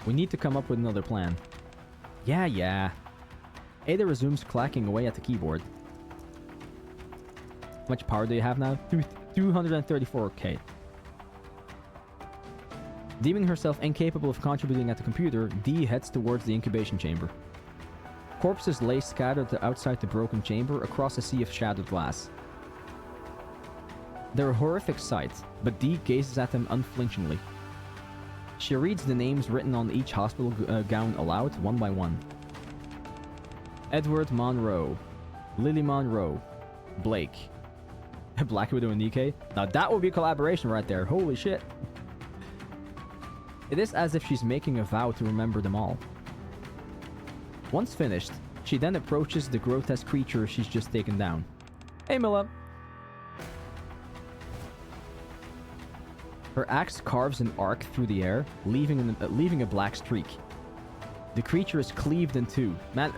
We need to come up with another plan. Yeah. Ada resumes clacking away at the keyboard. How much power do you have now? 234k. Deeming herself incapable of contributing at the computer, Dee heads towards the incubation chamber. Corpses lay scattered outside the broken chamber across a sea of shattered glass. They're a horrific sight, but Dee gazes at them unflinchingly. She reads the names written on each hospital gown aloud, one by one. Edward Monroe, Lily Monroe, Blake, Black Widow and Nikke. Now that would be a collaboration right there. Holy shit. It is as if she's making a vow to remember them all. Once finished, she then approaches the grotesque creature she's just taken down. Hey, Milla. Her axe carves an arc through the air, leaving a black streak. The creature is cleaved in two. Man,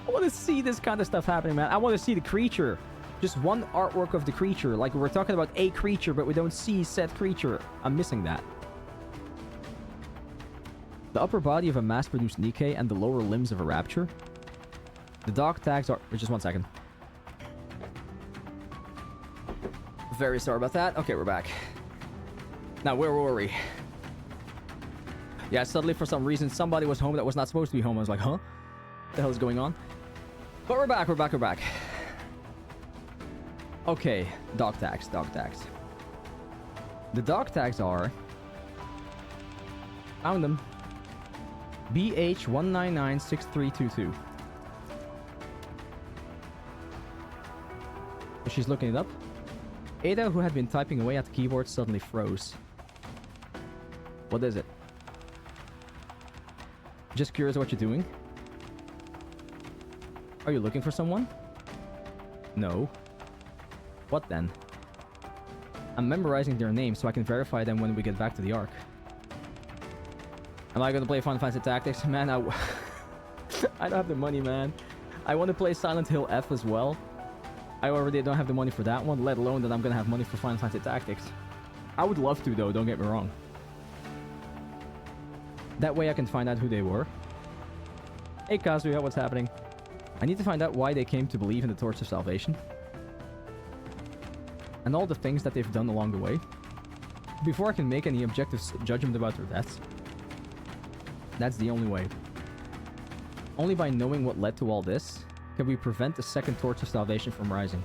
I want to see this kind of stuff happening, man. I want to see the creature. Just one artwork of the creature. Like, we're talking about a creature, but we don't see said creature. I'm missing that. The upper body of a mass-produced Nikke and the lower limbs of a rapture. The dog tags are... Just one second. Very sorry about that. Okay, we're back. Now, where were we? Yeah, suddenly for some reason somebody was home that was not supposed to be home. I was like, huh? What the hell is going on? But we're back, we're back, we're back. Okay, dog tags, dog tags. The dog tags are... Found them. BH1996322. She's looking it up. Ada, who had been typing away at the keyboard, suddenly froze. What is it? Just curious what you're doing? Are you looking for someone? No. What then? I'm memorizing their names so I can verify them when we get back to the Ark. Am I gonna play Final Fantasy Tactics? Man, I don't have the money, man. I want to play Silent Hill F as well. I already don't have the money for that one, let alone that I'm gonna have money for Final Fantasy Tactics. I would love to, though, don't get me wrong. That way I can find out who they were. Hey Kazuya, what's happening? I need to find out why they came to believe in the Torch of Salvation. And all the things that they've done along the way. Before I can make any objective judgment about their deaths. That's the only way. Only by knowing what led to all this can we prevent the second Torch of Salvation from rising.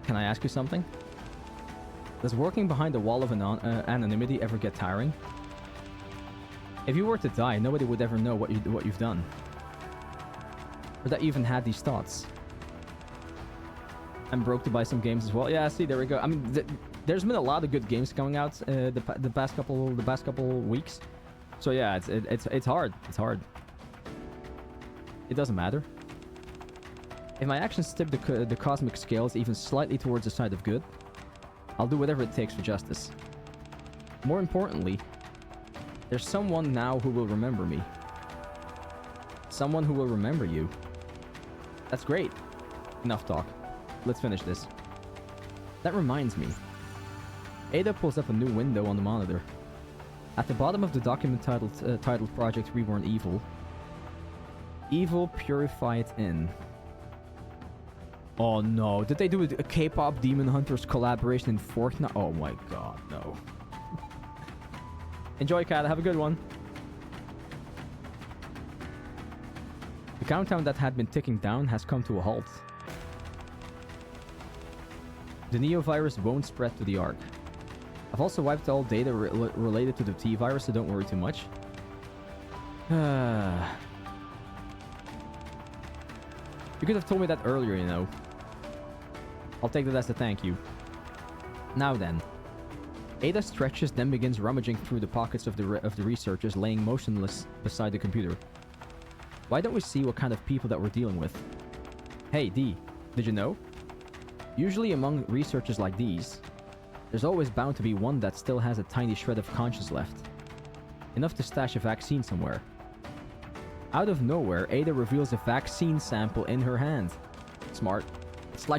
Can I ask you something? Does working behind the wall of anonymity ever get tiring? If you were to die, nobody would ever know what you've done. Or that you even had these thoughts. I'm broke to buy some games as well. Yeah, see, there we go. I mean, there's been a lot of good games coming out the past couple weeks. So yeah, it's hard. It's hard. It doesn't matter. If my actions tip the cosmic scales even slightly towards the side of good, I'll do whatever it takes for justice. More importantly, there's someone now who will remember me. Someone who will remember you. That's great. Enough talk. Let's finish this. That reminds me. Ada pulls up a new window on the monitor. At the bottom of the document titled Project Reborn Evil. Evil Purified In. Oh no, did they do a K-pop Demon Hunters collaboration in Fortnite? Oh my god, no. Enjoy, Kat, have a good one. The countdown that had been ticking down has come to a halt. The Neovirus won't spread to the Ark. I've also wiped all data related to the T-Virus, so don't worry too much. You could have told me that earlier, you know. I'll take that as a thank you. Now then. Ada stretches, then begins rummaging through the pockets of the researchers laying motionless beside the computer. Why don't we see what kind of people that we're dealing with? Hey, D, did you know? Usually among researchers like these, there's always bound to be one that still has a tiny shred of conscience left. Enough to stash a vaccine somewhere. Out of nowhere, Ada reveals a vaccine sample in her hand. Smart. It's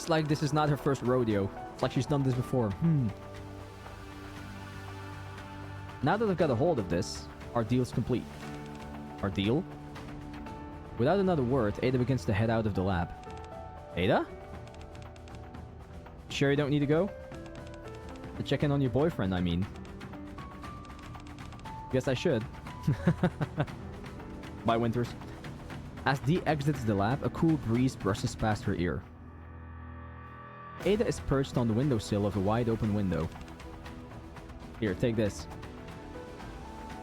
like this is not her first rodeo. It's like she's done this before. Now that I've got a hold of this, our deal's complete. Our deal? Without another word, Ada begins to head out of the lab. Ada? Sure you don't need to go? To check in on your boyfriend, I mean. Guess I should. Bye, Winters. As Dee exits the lab, a cool breeze brushes past her ear. Ada is perched on the windowsill of a wide-open window. Here, take this.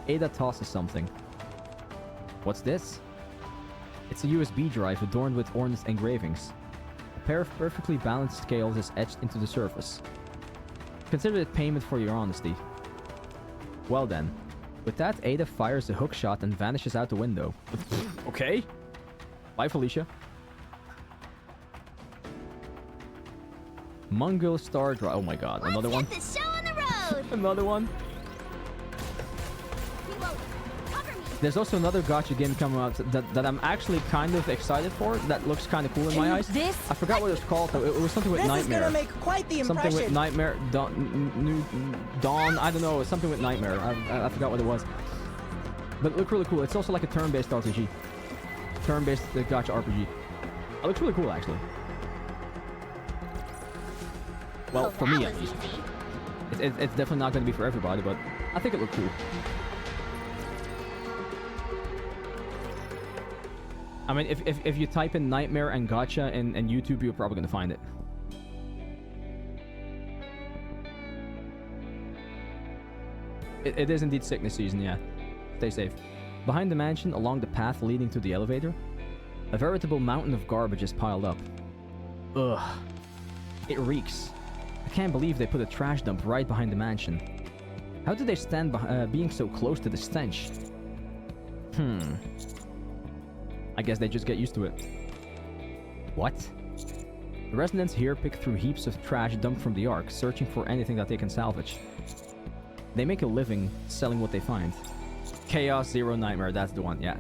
Ada tosses something. What's this? It's a USB drive adorned with orange engravings. A pair of perfectly balanced scales is etched into the surface. Consider it payment for your honesty. Well then. With that, Ada fires a hook shot and vanishes out the window. Okay. Bye, Felicia. Mongol Star Drive. Oh my god, another one. Let's get the show on the road. Another one. There's also another gacha game coming out that I'm actually kind of excited for. That looks kind of cool in my eyes. I forgot what it's called though. It was something with Nightmare. This is gonna make quite the impression. Something with Nightmare. Dawn. I don't know. Something with Nightmare. I forgot what it was. But it looked really cool. It's also like a turn-based RPG. Turn-based gacha RPG. It looks really cool actually. Well, for me at least. It's definitely not going to be for everybody, but I think it looked cool. I mean, if you type in Nightmare and Gacha in YouTube, you're probably going to find it. It is indeed sickness season, yeah. Stay safe. Behind the mansion, along the path leading to the elevator, a veritable mountain of garbage is piled up. Ugh. It reeks. I can't believe they put a trash dump right behind the mansion. How do they stand being so close to the stench? I guess they just get used to it. What? The residents here pick through heaps of trash dumped from the Ark, searching for anything that they can salvage. They make a living selling what they find. Chaos Zero Nightmare, that's the one, yeah.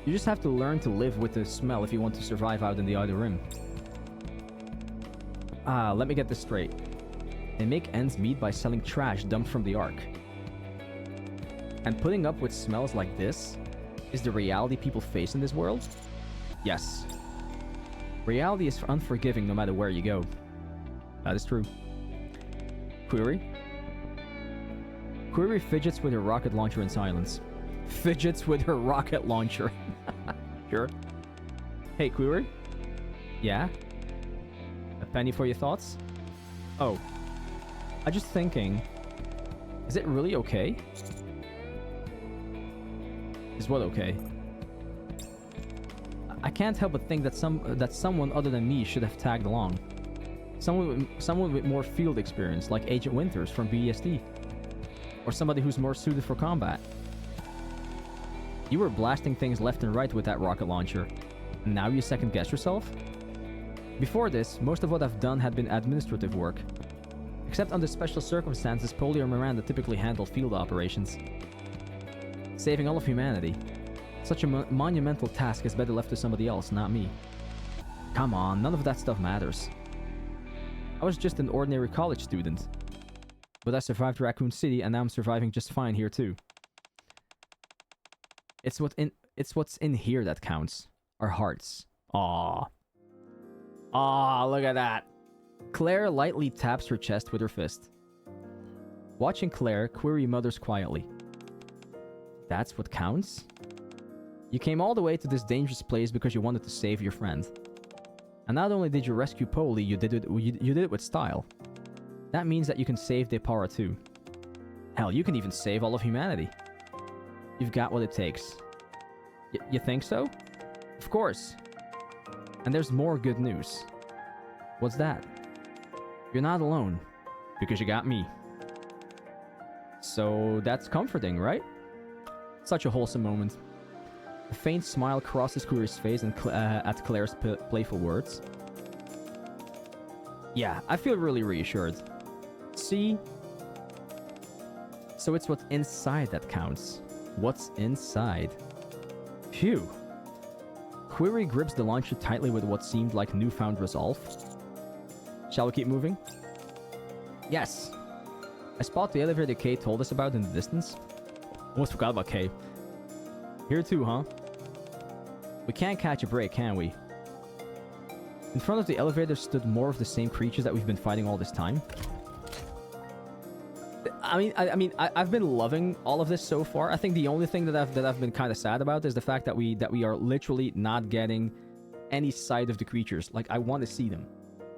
You just have to learn to live with the smell if you want to survive out in the Outer Rim. Let me get this straight. They make ends meet by selling trash dumped from the Ark. And putting up with smells like this is the reality people face in this world? Yes. Reality is unforgiving no matter where you go. That is true. Query? Query fidgets with her rocket launcher in silence. Fidgets with her rocket launcher. Sure. Hey, Query? Yeah? A penny for your thoughts? Oh. I'm just thinking... Is it really okay? Is what okay? I can't help but think that someone other than me should have tagged along. Someone with more field experience, like Agent Winters from BSD. Or somebody who's more suited for combat. You were blasting things left and right with that rocket launcher. And now you second guess yourself? Before this, most of what I've done had been administrative work. Except under special circumstances, Polly or Miranda typically handle field operations. Saving all of humanity. Such a monumental task is better left to somebody else, not me. Come on, none of that stuff matters. I was just an ordinary college student. But I survived Raccoon City, and now I'm surviving just fine here too. It's what's in here that counts. Our hearts. Aww. Aww, look at that. Claire lightly taps her chest with her fist. Watching Claire, Query mutters quietly. That's what counts? You came all the way to this dangerous place because you wanted to save your friend. And not only did you rescue Polly, you did it with style. That means that you can save De-Para too. Hell, you can even save all of humanity. You've got what it takes. You think so? Of course. And there's more good news. What's that? You're not alone. Because you got me. So that's comforting, right? Such a wholesome moment. A faint smile crosses Query's face and at Claire's playful words. Yeah, I feel really reassured. See? So it's what's inside that counts. What's inside? Phew. Query grips the launcher tightly with what seemed like newfound resolve. Shall we keep moving? Yes. I spot the elevator Kay told us about in the distance. Almost forgot about Kay. Here too, huh? We can't catch a break, can we? In front of the elevator stood more of the same creatures that we've been fighting all this time. I mean, I've been loving all of this so far. I think the only thing that I've been kind of sad about is the fact that we are literally not getting any sight of the creatures. Like, I want to see them.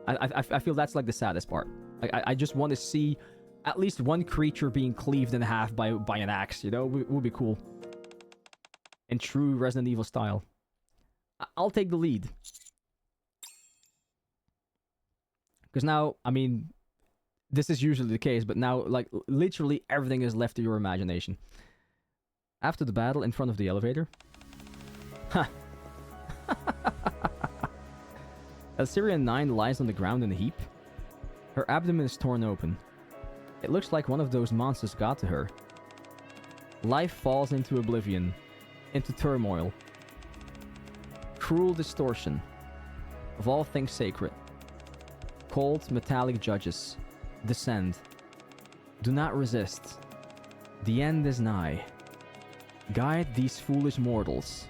I feel that's like the saddest part. I just want to see at least one creature being cleaved in half by an axe. You know, it would be cool. In true Resident Evil style. I'll take the lead. Because now, I mean, this is usually the case, but now, like, literally everything is left to your imagination. After the battle in front of the elevator. Ha! Assyrian 9 lies on the ground in a heap. Her abdomen is torn open. It looks like one of those monsters got to her. Life falls into oblivion. Into turmoil. Cruel distortion. Of all things sacred. Cold, metallic judges. Descend. Do not resist. The end is nigh. Guide these foolish mortals.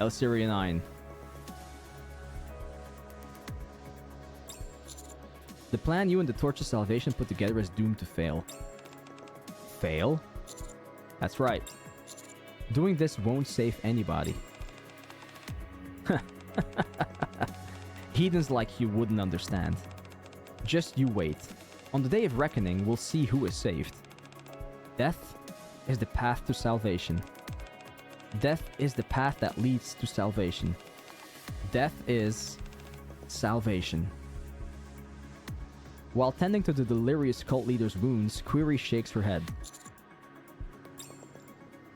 Assyrian 9. The plan you and the Torch of Salvation put together is doomed to fail. Fail? That's right. Doing this won't save anybody. Heathens like you wouldn't understand. Just you wait. On the day of reckoning, we'll see who is saved. Death is the path to salvation. Death is the path that leads to salvation. Death is salvation. While tending to the delirious cult leader's wounds, Query shakes her head.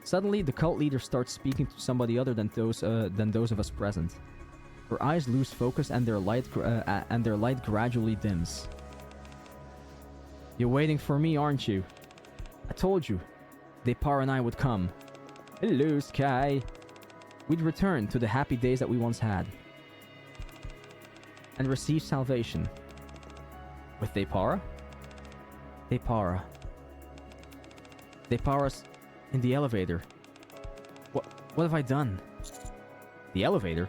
Suddenly, the cult leader starts speaking to somebody other than those of us present. Her eyes lose focus and their light gradually dims. You're waiting for me, aren't you? I told you, S.T.A.R.S and I would come. Hello, Sky. We'd return to the happy days that we once had. And receive salvation. With S.T.A.R.S? S.T.A.R.S. S.T.A.R.S in the elevator. What have I done? The elevator?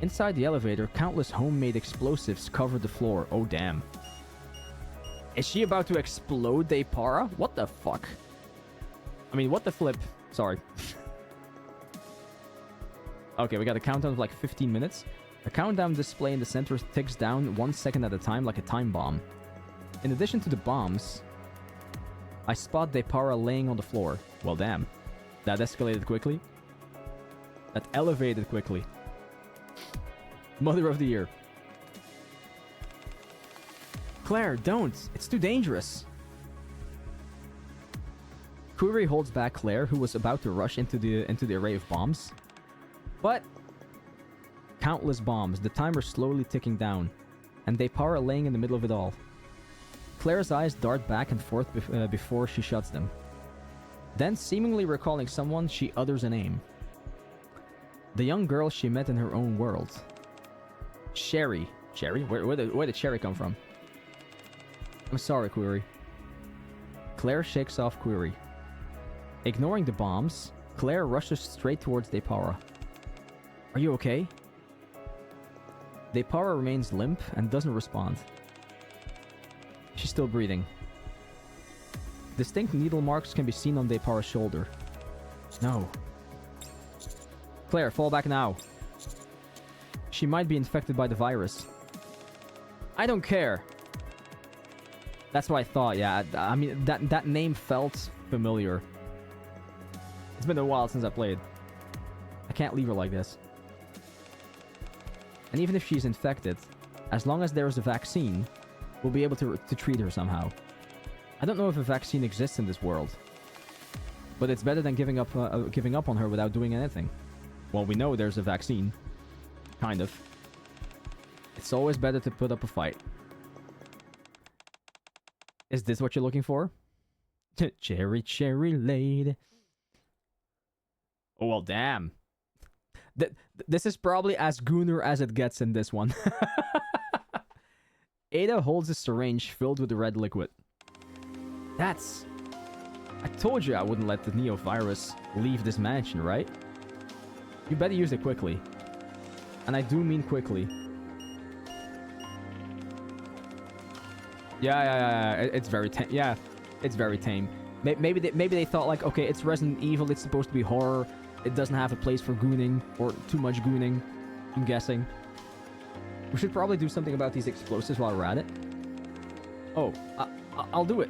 Inside the elevator, countless homemade explosives covered the floor. Oh, damn. Is she about to explode S.T.A.R.S? What the fuck? I mean, what the flip? Sorry. Okay, we got a countdown of like 15 minutes. A countdown display in the center ticks down 1 second at a time like a time bomb. In addition to the bombs, I spot S.T.A.R.S laying on the floor. Well, damn. That escalated quickly. That elevated quickly. Mother of the Year. Claire, don't! It's too dangerous! Query holds back Claire, who was about to rush into the array of bombs. But countless bombs, the timer slowly ticking down, and S.T.A.R.S laying in the middle of it all. Claire's eyes dart back and forth before she shuts them. Then, seemingly recalling someone, she utters a name. The young girl she met in her own world. Sherry. Sherry? Where did Sherry come from? I'm sorry, Query. Claire shakes off Query. Ignoring the bombs, Claire rushes straight towards S.T.A.R.S. Are you okay? S.T.A.R.S remains limp and doesn't respond. She's still breathing. Distinct needle marks can be seen on S.T.A.R.S shoulder. No. Claire, fall back now. She might be infected by the virus. I don't care. That's what I thought, yeah. I mean, that name felt familiar. It's been a while since I played. I can't leave her like this. And even if she's infected, as long as there is a vaccine, we'll be able to treat her somehow. I don't know if a vaccine exists in this world, but it's better than giving up on her without doing anything. Well, we know there's a vaccine. Kind of. It's always better to put up a fight. Is this what you're looking for? Cherry, cherry lady. Oh, well, damn. This is probably as gooner as it gets in this one. Ada holds a syringe filled with the red liquid. That's... I told you I wouldn't let the Neo virus leave this mansion, right? You better use it quickly. And I do mean quickly. Yeah, it's very tame. Yeah, it's very tame. Maybe they thought like, okay, it's Resident Evil, it's supposed to be horror. It doesn't have a place for gooning, or too much gooning, I'm guessing. We should probably do something about these explosives while we're at it. Oh, I'll do it.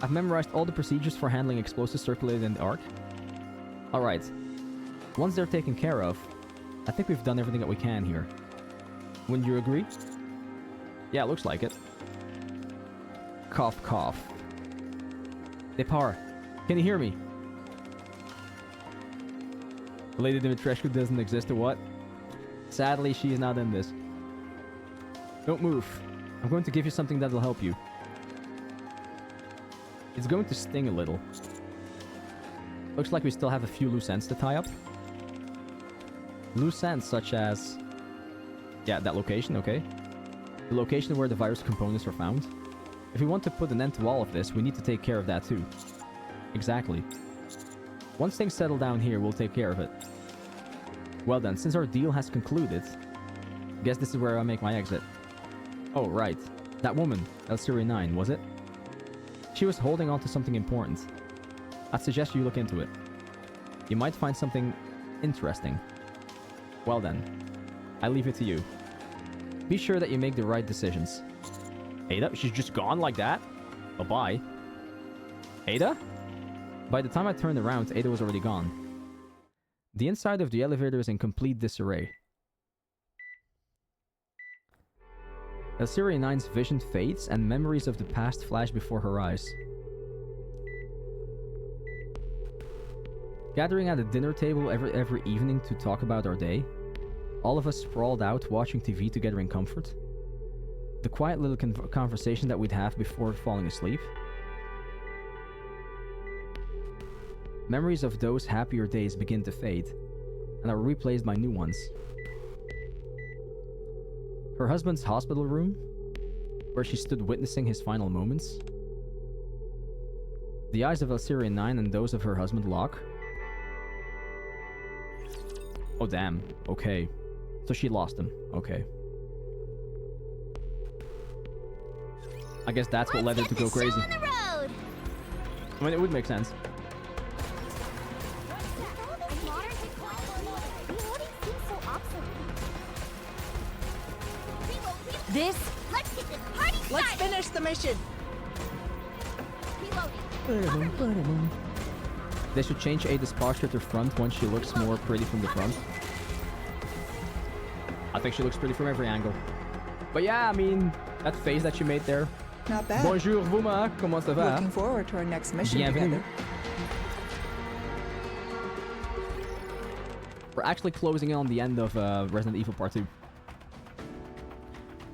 I've memorized all the procedures for handling explosives circulated in the Ark. Alright. Once they're taken care of, I think we've done everything that we can here. Wouldn't you agree? Yeah, it looks like it. Cough, cough. S.T.A.R.S, can you hear me? Lady Dimitrescu doesn't exist or what? Sadly, she is not in this. Don't move. I'm going to give you something that'll help you. It's going to sting a little. Looks like we still have a few loose ends to tie up. Loose ends such as... yeah, that location, okay. The location where the virus components were found. If we want to put an end to all of this, we need to take care of that too. Exactly. Once things settle down here, we'll take care of it. Well then, since our deal has concluded, guess this is where I make my exit. Oh, right. That woman, S.T.A.R.S 9, was it? She was holding on to something important. I'd suggest you look into it. You might find something interesting. Well then, I leave it to you. Be sure that you make the right decisions. Ada? She's just gone like that? Bye-bye. Ada? By the time I turned around, Ada was already gone. The inside of the elevator is in complete disarray. S.T.A.R.S 9's vision fades and memories of the past flash before her eyes. Gathering at a dinner table every evening to talk about our day. All of us sprawled out watching TV together in comfort. The quiet little conversation that we'd have before falling asleep. Memories of those happier days begin to fade, and are replaced by new ones. Her husband's hospital room, where she stood witnessing his final moments. The eyes of S.T.A.R.S 9 and those of her husband lock. Oh damn, okay. So she lost him, okay. I guess that's what led her to go crazy. I mean, it would make sense. Let's finish the mission. They should change Ada's posture to front once she looks more pretty from the front. I think she looks pretty from every angle. But yeah, I mean, that face that she made there. Not bad. Bonjour, Vuma. Comment ça va? Looking forward to our next mission Bienvenue. together. We're actually closing in on the end of Resident Evil Part 2.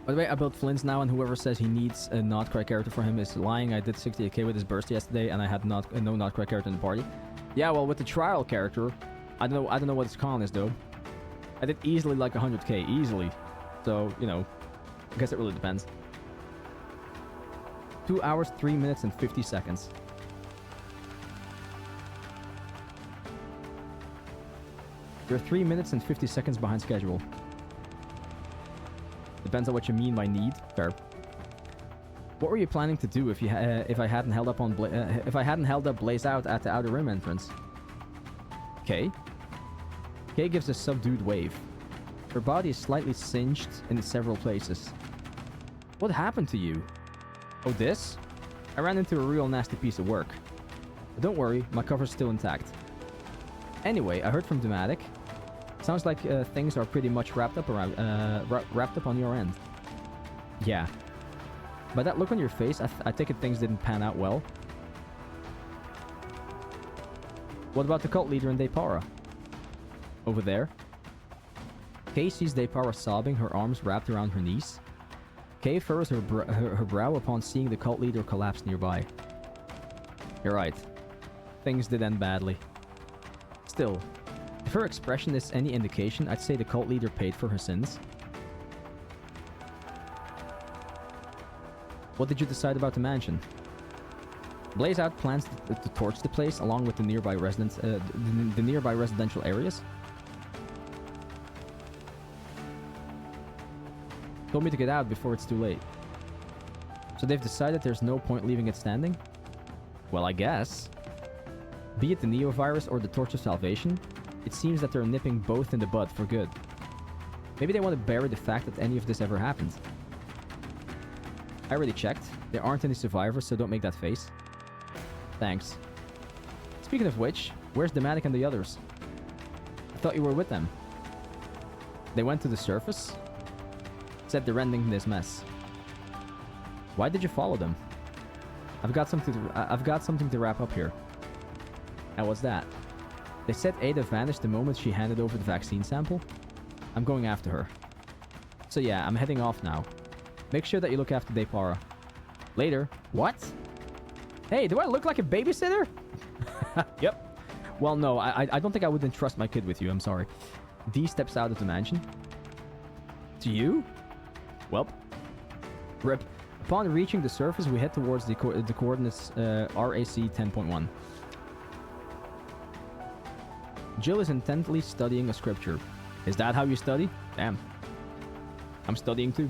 By the way, I built Flynn's now, and whoever says he needs a not correct character for him is lying. I did 68k with his burst yesterday, and I had no not correct character in the party. Yeah, well, with the trial character, I don't know what his con is though. I did easily like 100k, easily. So, you know, I guess it really depends. 2 hours, 3 minutes, and 50 seconds. You're 3 minutes and 50 seconds behind schedule. Depends on what you mean by need. Fair. What were you planning to do if I hadn't held up Blaze out at the outer rim entrance? Kay. Kay gives a subdued wave. Her body is slightly singed in several places. What happened to you? Oh, this? I ran into a real nasty piece of work. But don't worry, my cover's still intact. Anyway, I heard from Dematic. Sounds like things are pretty much wrapped up on your end. Yeah. By that look on your face, I take it things didn't pan out well. What about the cult leader in Depara? Over there. Kay sees Depara sobbing, her arms wrapped around her knees. Kay furrows her brow upon seeing the cult leader collapse nearby. You're right. Things did end badly. Still, if her expression is any indication, I'd say the cult leader paid for her sins. What did you decide about the mansion? Blaze out plans to torch the place along with the nearby nearby residential areas. Told me to get out before it's too late. So they've decided there's no point leaving it standing? Well, I guess. Be it the Neo-virus or the Torch of Salvation, it seems that they're nipping both in the bud for good. Maybe they want to bury the fact that any of this ever happened. I already checked. There aren't any survivors, so don't make that face. Thanks. Speaking of which, where's Dematic and the others? I thought you were with them. They went to the surface? Said they're ending this mess. Why did you follow them? I've got something to wrap up here. And what's that? They said Ada vanished the moment she handed over the vaccine sample. I'm going after her. So yeah, I'm heading off now. Make sure that you look after Depara. Later. What? Hey, do I look like a babysitter? Yep. Well, no, I don't think I would entrust my kid with you. I'm sorry. D steps out of the mansion. To you? Well, rip. Upon reaching the surface, we head towards the coordinates RAC 10.1. Jill is intently studying a scripture. Is that how you study? Damn. I'm studying too.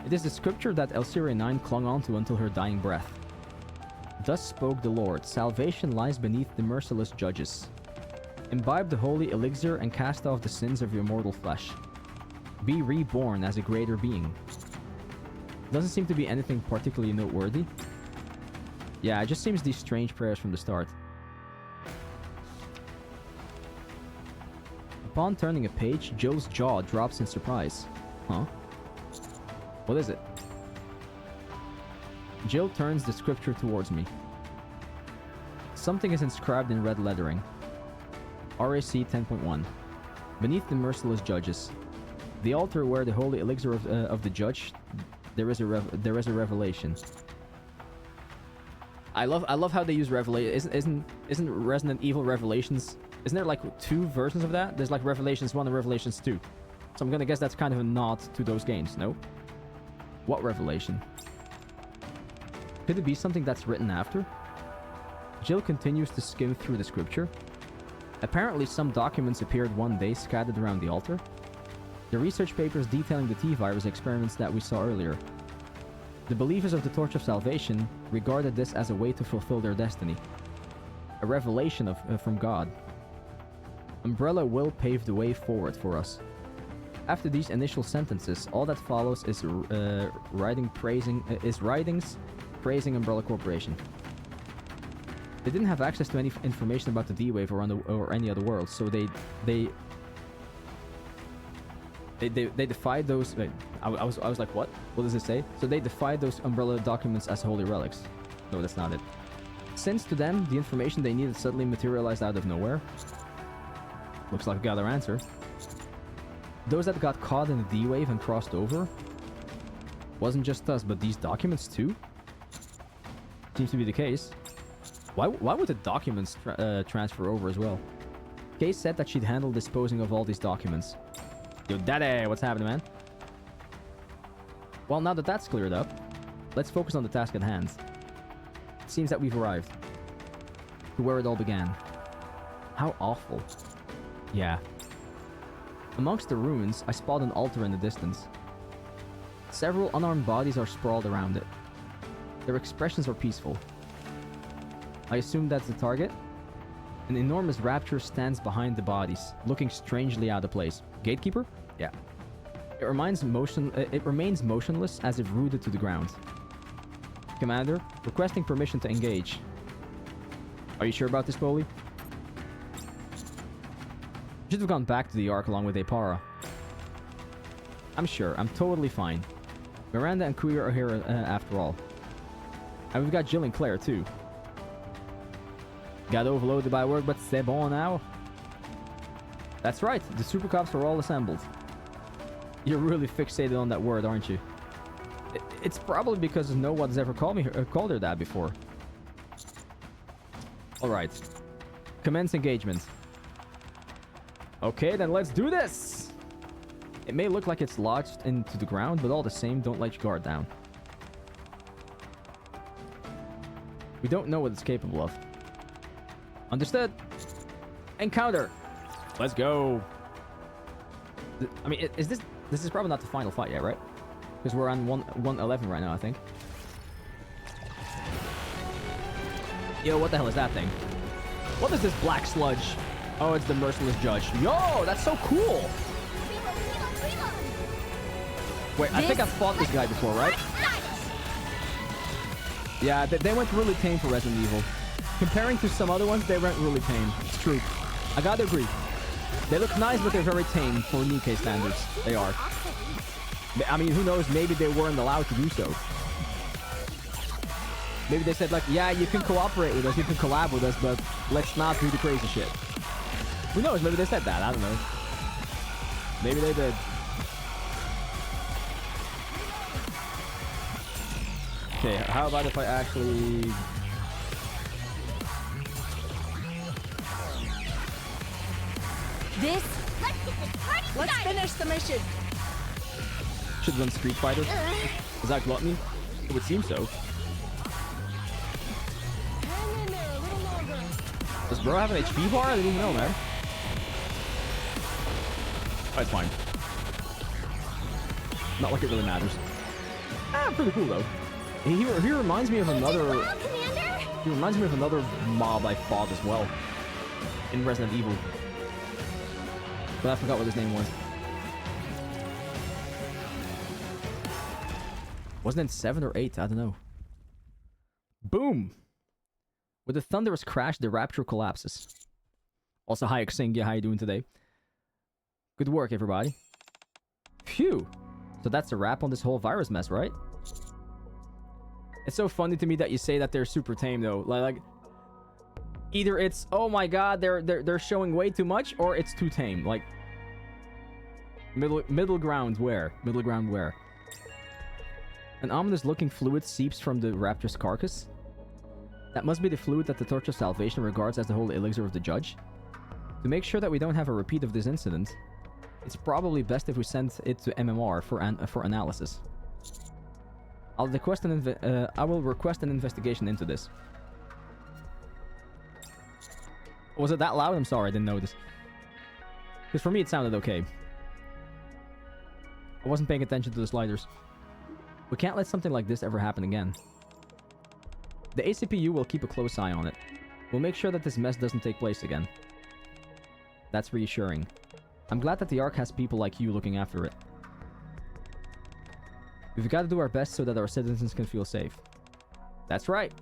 It is the scripture that Elsiria 9 clung onto until her dying breath. Thus spoke the Lord, salvation lies beneath the merciless judges. Imbibe the holy elixir and cast off the sins of your mortal flesh. Be reborn as a greater being. Doesn't seem to be anything particularly noteworthy. Yeah, it just seems these strange prayers from the start. Upon turning a page, Jill's jaw drops in surprise. Huh? What is it? Jill turns the scripture towards me. Something is inscribed in red lettering. RAC 10.1. Beneath the merciless judges. The altar where the holy elixir of the judge, there is a revelation. I love how they use revelation. Isn't Resident Evil Revelations? Isn't there like 2 versions of that? There's like Revelations 1 and Revelations 2. So I'm gonna guess that's kind of a nod to those games, no? What revelation? Could it be something that's written after? Jill continues to skim through the scripture. Apparently some documents appeared one day scattered around the altar. The research papers detailing the T-virus experiments that we saw earlier. The believers of the Torch of Salvation regarded this as a way to fulfill their destiny. A revelation from God. Umbrella will pave the way forward for us. After these initial sentences, all that follows is writings praising Umbrella Corporation. They didn't have access to any information about the D-Wave or any other worlds, so they defied those. Wait, I was like, what? What does it say? So they defied those Umbrella documents as holy relics. No, that's not it. Since to them, the information they needed suddenly materialized out of nowhere. Looks like we got our answer. Those that got caught in the D-Wave and crossed over. Wasn't just us, but these documents too? Seems to be the case. Why would the documents transfer over as well? Kay said that she'd handle disposing of all these documents. Yo, daddy, what's happening, man? Well, now that that's cleared up, let's focus on the task at hand. It seems that we've arrived. To where it all began. How awful. Yeah. Amongst the ruins, I spot an altar in the distance. Several unarmed bodies are sprawled around it. Their expressions are peaceful. I assume that's the target. An enormous rapture stands behind the bodies, looking strangely out of place. Gatekeeper? Yeah. It remains motionless as if rooted to the ground. Commander, requesting permission to engage. Are you sure about this, Polly? Should have gone back to the Ark along with Apara. I'm sure. I'm totally fine. Miranda and Queer are here after all. And we've got Jill and Claire too. Got overloaded by work, but c'est bon now. That's right. The Super Cops are all assembled. You're really fixated on that word, aren't you? It's probably because no one's ever called her that before. Alright. Commence engagement. Okay, then let's do this! It may look like it's lodged into the ground, but all the same, don't let your guard down. We don't know what it's capable of. Understood. Encounter. Let's go. I mean, is this is probably not the final fight yet, right? Because we're on 111 right now, I think. Yo, what the hell is that thing? What is this black sludge? Oh, it's the merciless judge. Yo, that's so cool. Wait, I think I've fought this guy before, right? Yeah, they went really tame for Resident Evil. Comparing to some other ones, they went really tame. It's true. I gotta agree. They look nice, but they're very tame for Nikke standards. They are. I mean, who knows? Maybe they weren't allowed to do so. Maybe they said like, yeah, you can cooperate with us, you can collab with us, but let's not do the crazy shit. Who knows? Maybe they said that. I don't know. Maybe they did. Okay, how about if I actually... Let's finish the mission. Should have done Street Fighter. Is that gluttony? It would seem so. Hang in there a little longer. Does bro have an HP bar? I didn't even know, man. Oh, it's fine. Not like it really matters. Ah, pretty cool though. He reminds me of another. Wow, Commander! He reminds me of another mob I fought as well in Resident Evil, but I forgot what his name was. Wasn't it 7 or 8? I don't know. Boom! With a thunderous crash, the Rapture collapses. Also, hi Xingia, how you doing today? Good work, everybody. Phew! So that's a wrap on this whole virus mess, right? It's so funny to me that you say that they're super tame, though. Like either it's, oh my god, they're showing way too much, or it's too tame. Like, middle ground where? Middle ground where? An ominous-looking fluid seeps from the raptor's carcass. That must be the fluid that the Torch of Salvation regards as the holy elixir of the Judge. To make sure that we don't have a repeat of this incident, it's probably best if we send it to MMR for analysis. I will request an investigation into this. Was it that loud? I'm sorry, I didn't notice. Because for me it sounded okay. I wasn't paying attention to the sliders. We can't let something like this ever happen again. The ACPU will keep a close eye on it. We'll make sure that this mess doesn't take place again. That's reassuring. I'm glad that the Ark has people like you looking after it. We've got to do our best so that our citizens can feel safe. That's right.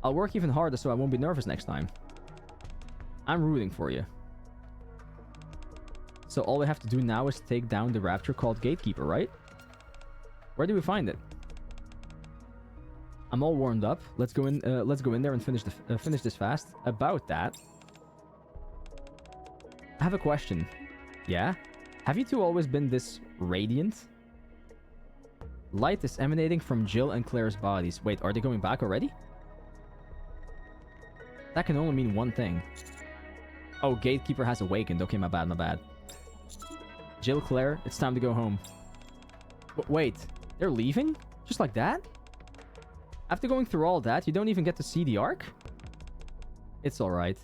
I'll work even harder so I won't be nervous next time. I'm rooting for you. So all we have to do now is take down the rapture called Gatekeeper, right? Where do we find it? I'm all warmed up. Let's go in there and finish this fast. About that, I have a question. Yeah? Have you two always been this radiant? Light is emanating from Jill and Claire's bodies. Wait, are they going back already? That can only mean one thing. Oh, Gatekeeper has awakened. Okay, my bad, my bad. Jill, Claire, it's time to go home. Wait, they're leaving? Just like that? After going through all that, you don't even get to see the Ark? It's alright.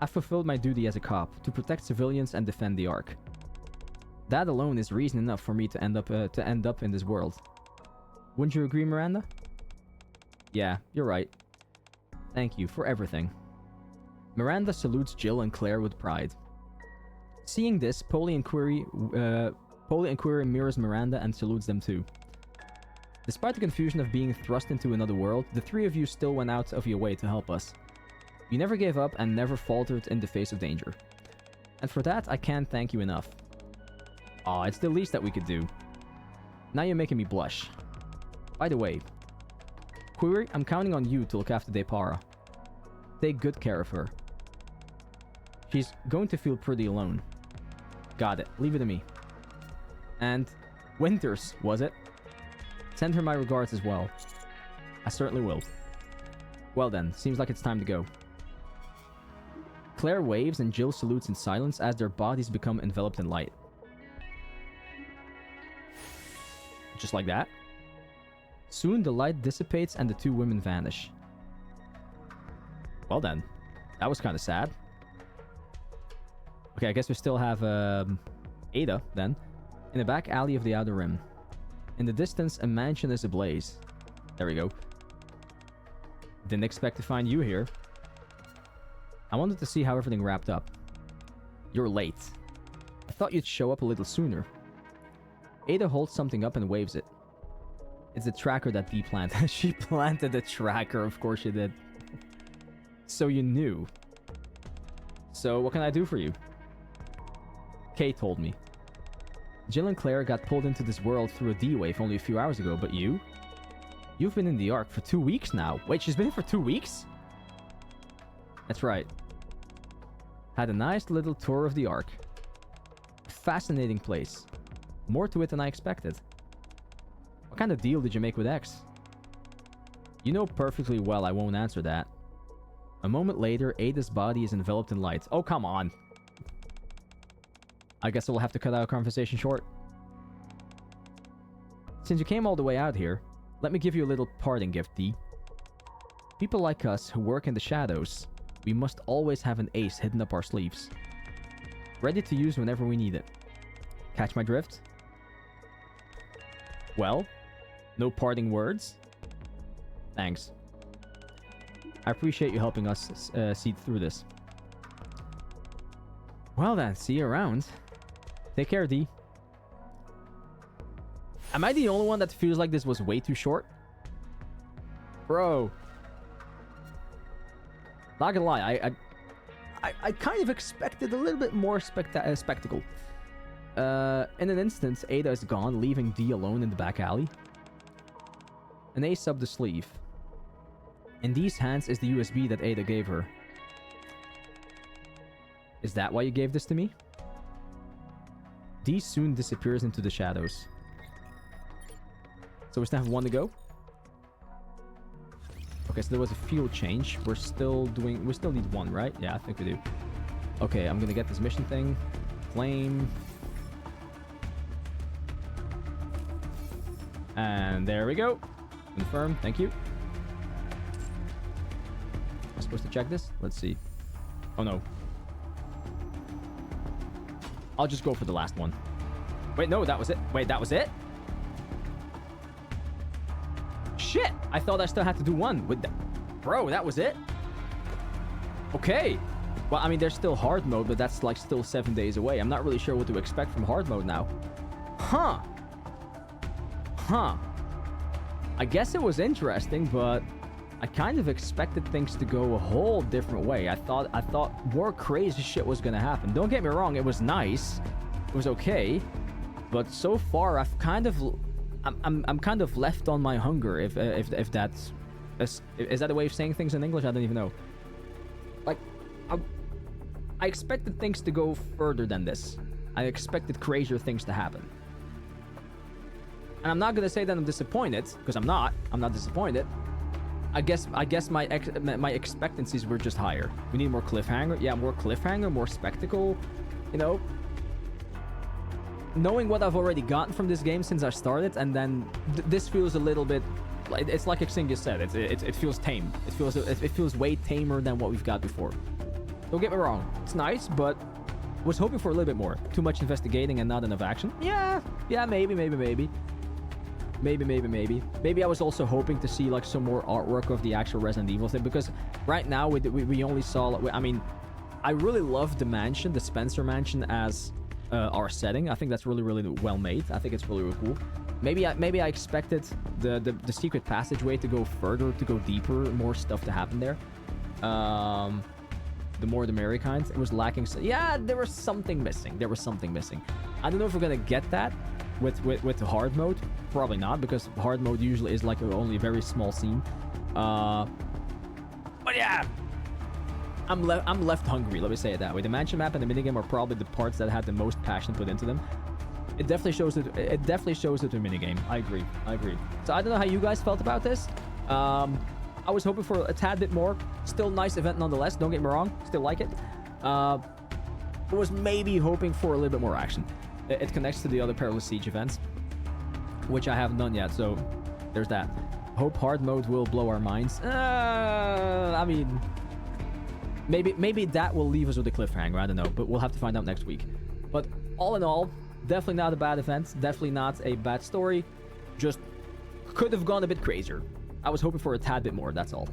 I've fulfilled my duty as a cop, to protect civilians and defend the Ark. That alone is reason enough for me to end up in this world. Wouldn't you agree, Miranda? Yeah, you're right. Thank you for everything. Miranda salutes Jill and Claire with pride. Seeing this, Polly and Query mirrors Miranda and salutes them too. Despite the confusion of being thrust into another world, the three of you still went out of your way to help us. You never gave up and never faltered in the face of danger. And for that, I can't thank you enough. Aw, it's the least that we could do. Now you're making me blush. By the way, Query, I'm counting on you to look after Depara. Take good care of her. She's going to feel pretty alone. Got it. Leave it to me. And Winters, was it? Send her my regards as well. I certainly will. Well then, seems like it's time to go. Claire waves and Jill salutes in silence as their bodies become enveloped in light. Just like that. Soon the light dissipates and the two women vanish. Well then, that was kind of sad. Okay, I guess we still have Ada then, in the back alley of the Outer Rim. In the distance, a mansion is ablaze. There we go. Didn't expect to find you here. I wanted to see how everything wrapped up. You're late. I thought you'd show up a little sooner. Ada holds something up and waves it. It's a tracker that Dee planted. She planted a tracker, of course she did. So you knew. So what can I do for you? Kay told me. Jill and Claire got pulled into this world through a D-wave only a few hours ago, but you? You've been in the Ark for 2 weeks now. Wait, she's been here for 2 weeks? That's right. Had a nice little tour of the Ark. Fascinating place. More to it than I expected. What kind of deal did you make with X? You know perfectly well I won't answer that. A moment later, Ada's body is enveloped in light. Oh, come on. I guess we'll have to cut our conversation short. Since you came all the way out here, let me give you a little parting gift, Dee. People like us who work in the shadows, we must always have an ace hidden up our sleeves. Ready to use whenever we need it. Catch my drift? Well, No parting words? Thanks. I appreciate you helping us see through this. Well then, see you around. Take care, D. Am I the only one that feels like this was way too short? Bro. Not gonna lie, I kind of expected a little bit more spectacle. In an instant, Ada is gone, leaving D alone in the back alley. An ace up the sleeve. In D's hands is the USB that Ada gave her. Is that why you gave this to me? D soon disappears into the shadows. So we still have one to go. Okay, so there was a field change. We still need one, right? Yeah, I think we do. Okay, I'm gonna get this mission thing. Flame. And there we go. Confirm, thank you. Am I supposed to check this? Let's see. Oh no. I'll just go for the last one. Wait, no, that was it. Wait, that was it? Shit! I thought I still had to do one with that. Bro, that was it? Okay. Well, I mean, there's still hard mode, but that's like still 7 days away. I'm not really sure what to expect from hard mode now. Huh. Huh. I guess it was interesting, but I kind of expected things to go a whole different way. I thought more crazy shit was gonna happen. Don't get me wrong, it was nice. It was okay. But so far, I'm kind of left on my hunger. If that's is that a way of saying things in English? I don't even know. Like, I expected things to go further than this. I expected crazier things to happen. And I'm not gonna say that I'm disappointed, because I'm not disappointed. I guess my expectancies were just higher. We need more cliffhanger. Yeah, more cliffhanger, more spectacle. You know, knowing what I've already gotten from this game since I started, and then this feels a little bit. It's like Xingus said. It feels tame. It feels way tamer than what we've got before. Don't get me wrong. It's nice, but was hoping for a little bit more. Too much investigating and not enough action. Yeah, maybe. Maybe I was also hoping to see like some more artwork of the actual Resident Evil thing, because right now we only saw. I mean, I really love the mansion, the Spencer mansion, as our setting. I think that's really well made. I think it's really cool. Maybe I expected the secret passageway to go further, to go deeper, more stuff to happen there. The more the merry kind. It was lacking. Yeah, there was something missing. I don't know if we're gonna get that with the hard mode. Probably not, because hard mode usually is like only a very small scene. But yeah, I'm left hungry. Let me say it that way. The mansion map and the minigame are probably the parts that had the most passion put into them. It definitely shows it. It definitely shows it in the minigame. I agree. So I don't know how you guys felt about this. I was hoping for a tad bit more. Still nice event nonetheless. Don't get me wrong. Still like it. I was maybe hoping for a little bit more action. It connects to the other Perilous Siege events, which I haven't done yet. So there's that. Hope hard mode will blow our minds. I mean, maybe that will leave us with a cliffhanger. I don't know, but we'll have to find out next week. But all in all, definitely not a bad event. Definitely not a bad story. Just could have gone a bit crazier. I was hoping for a tad bit more, that's all.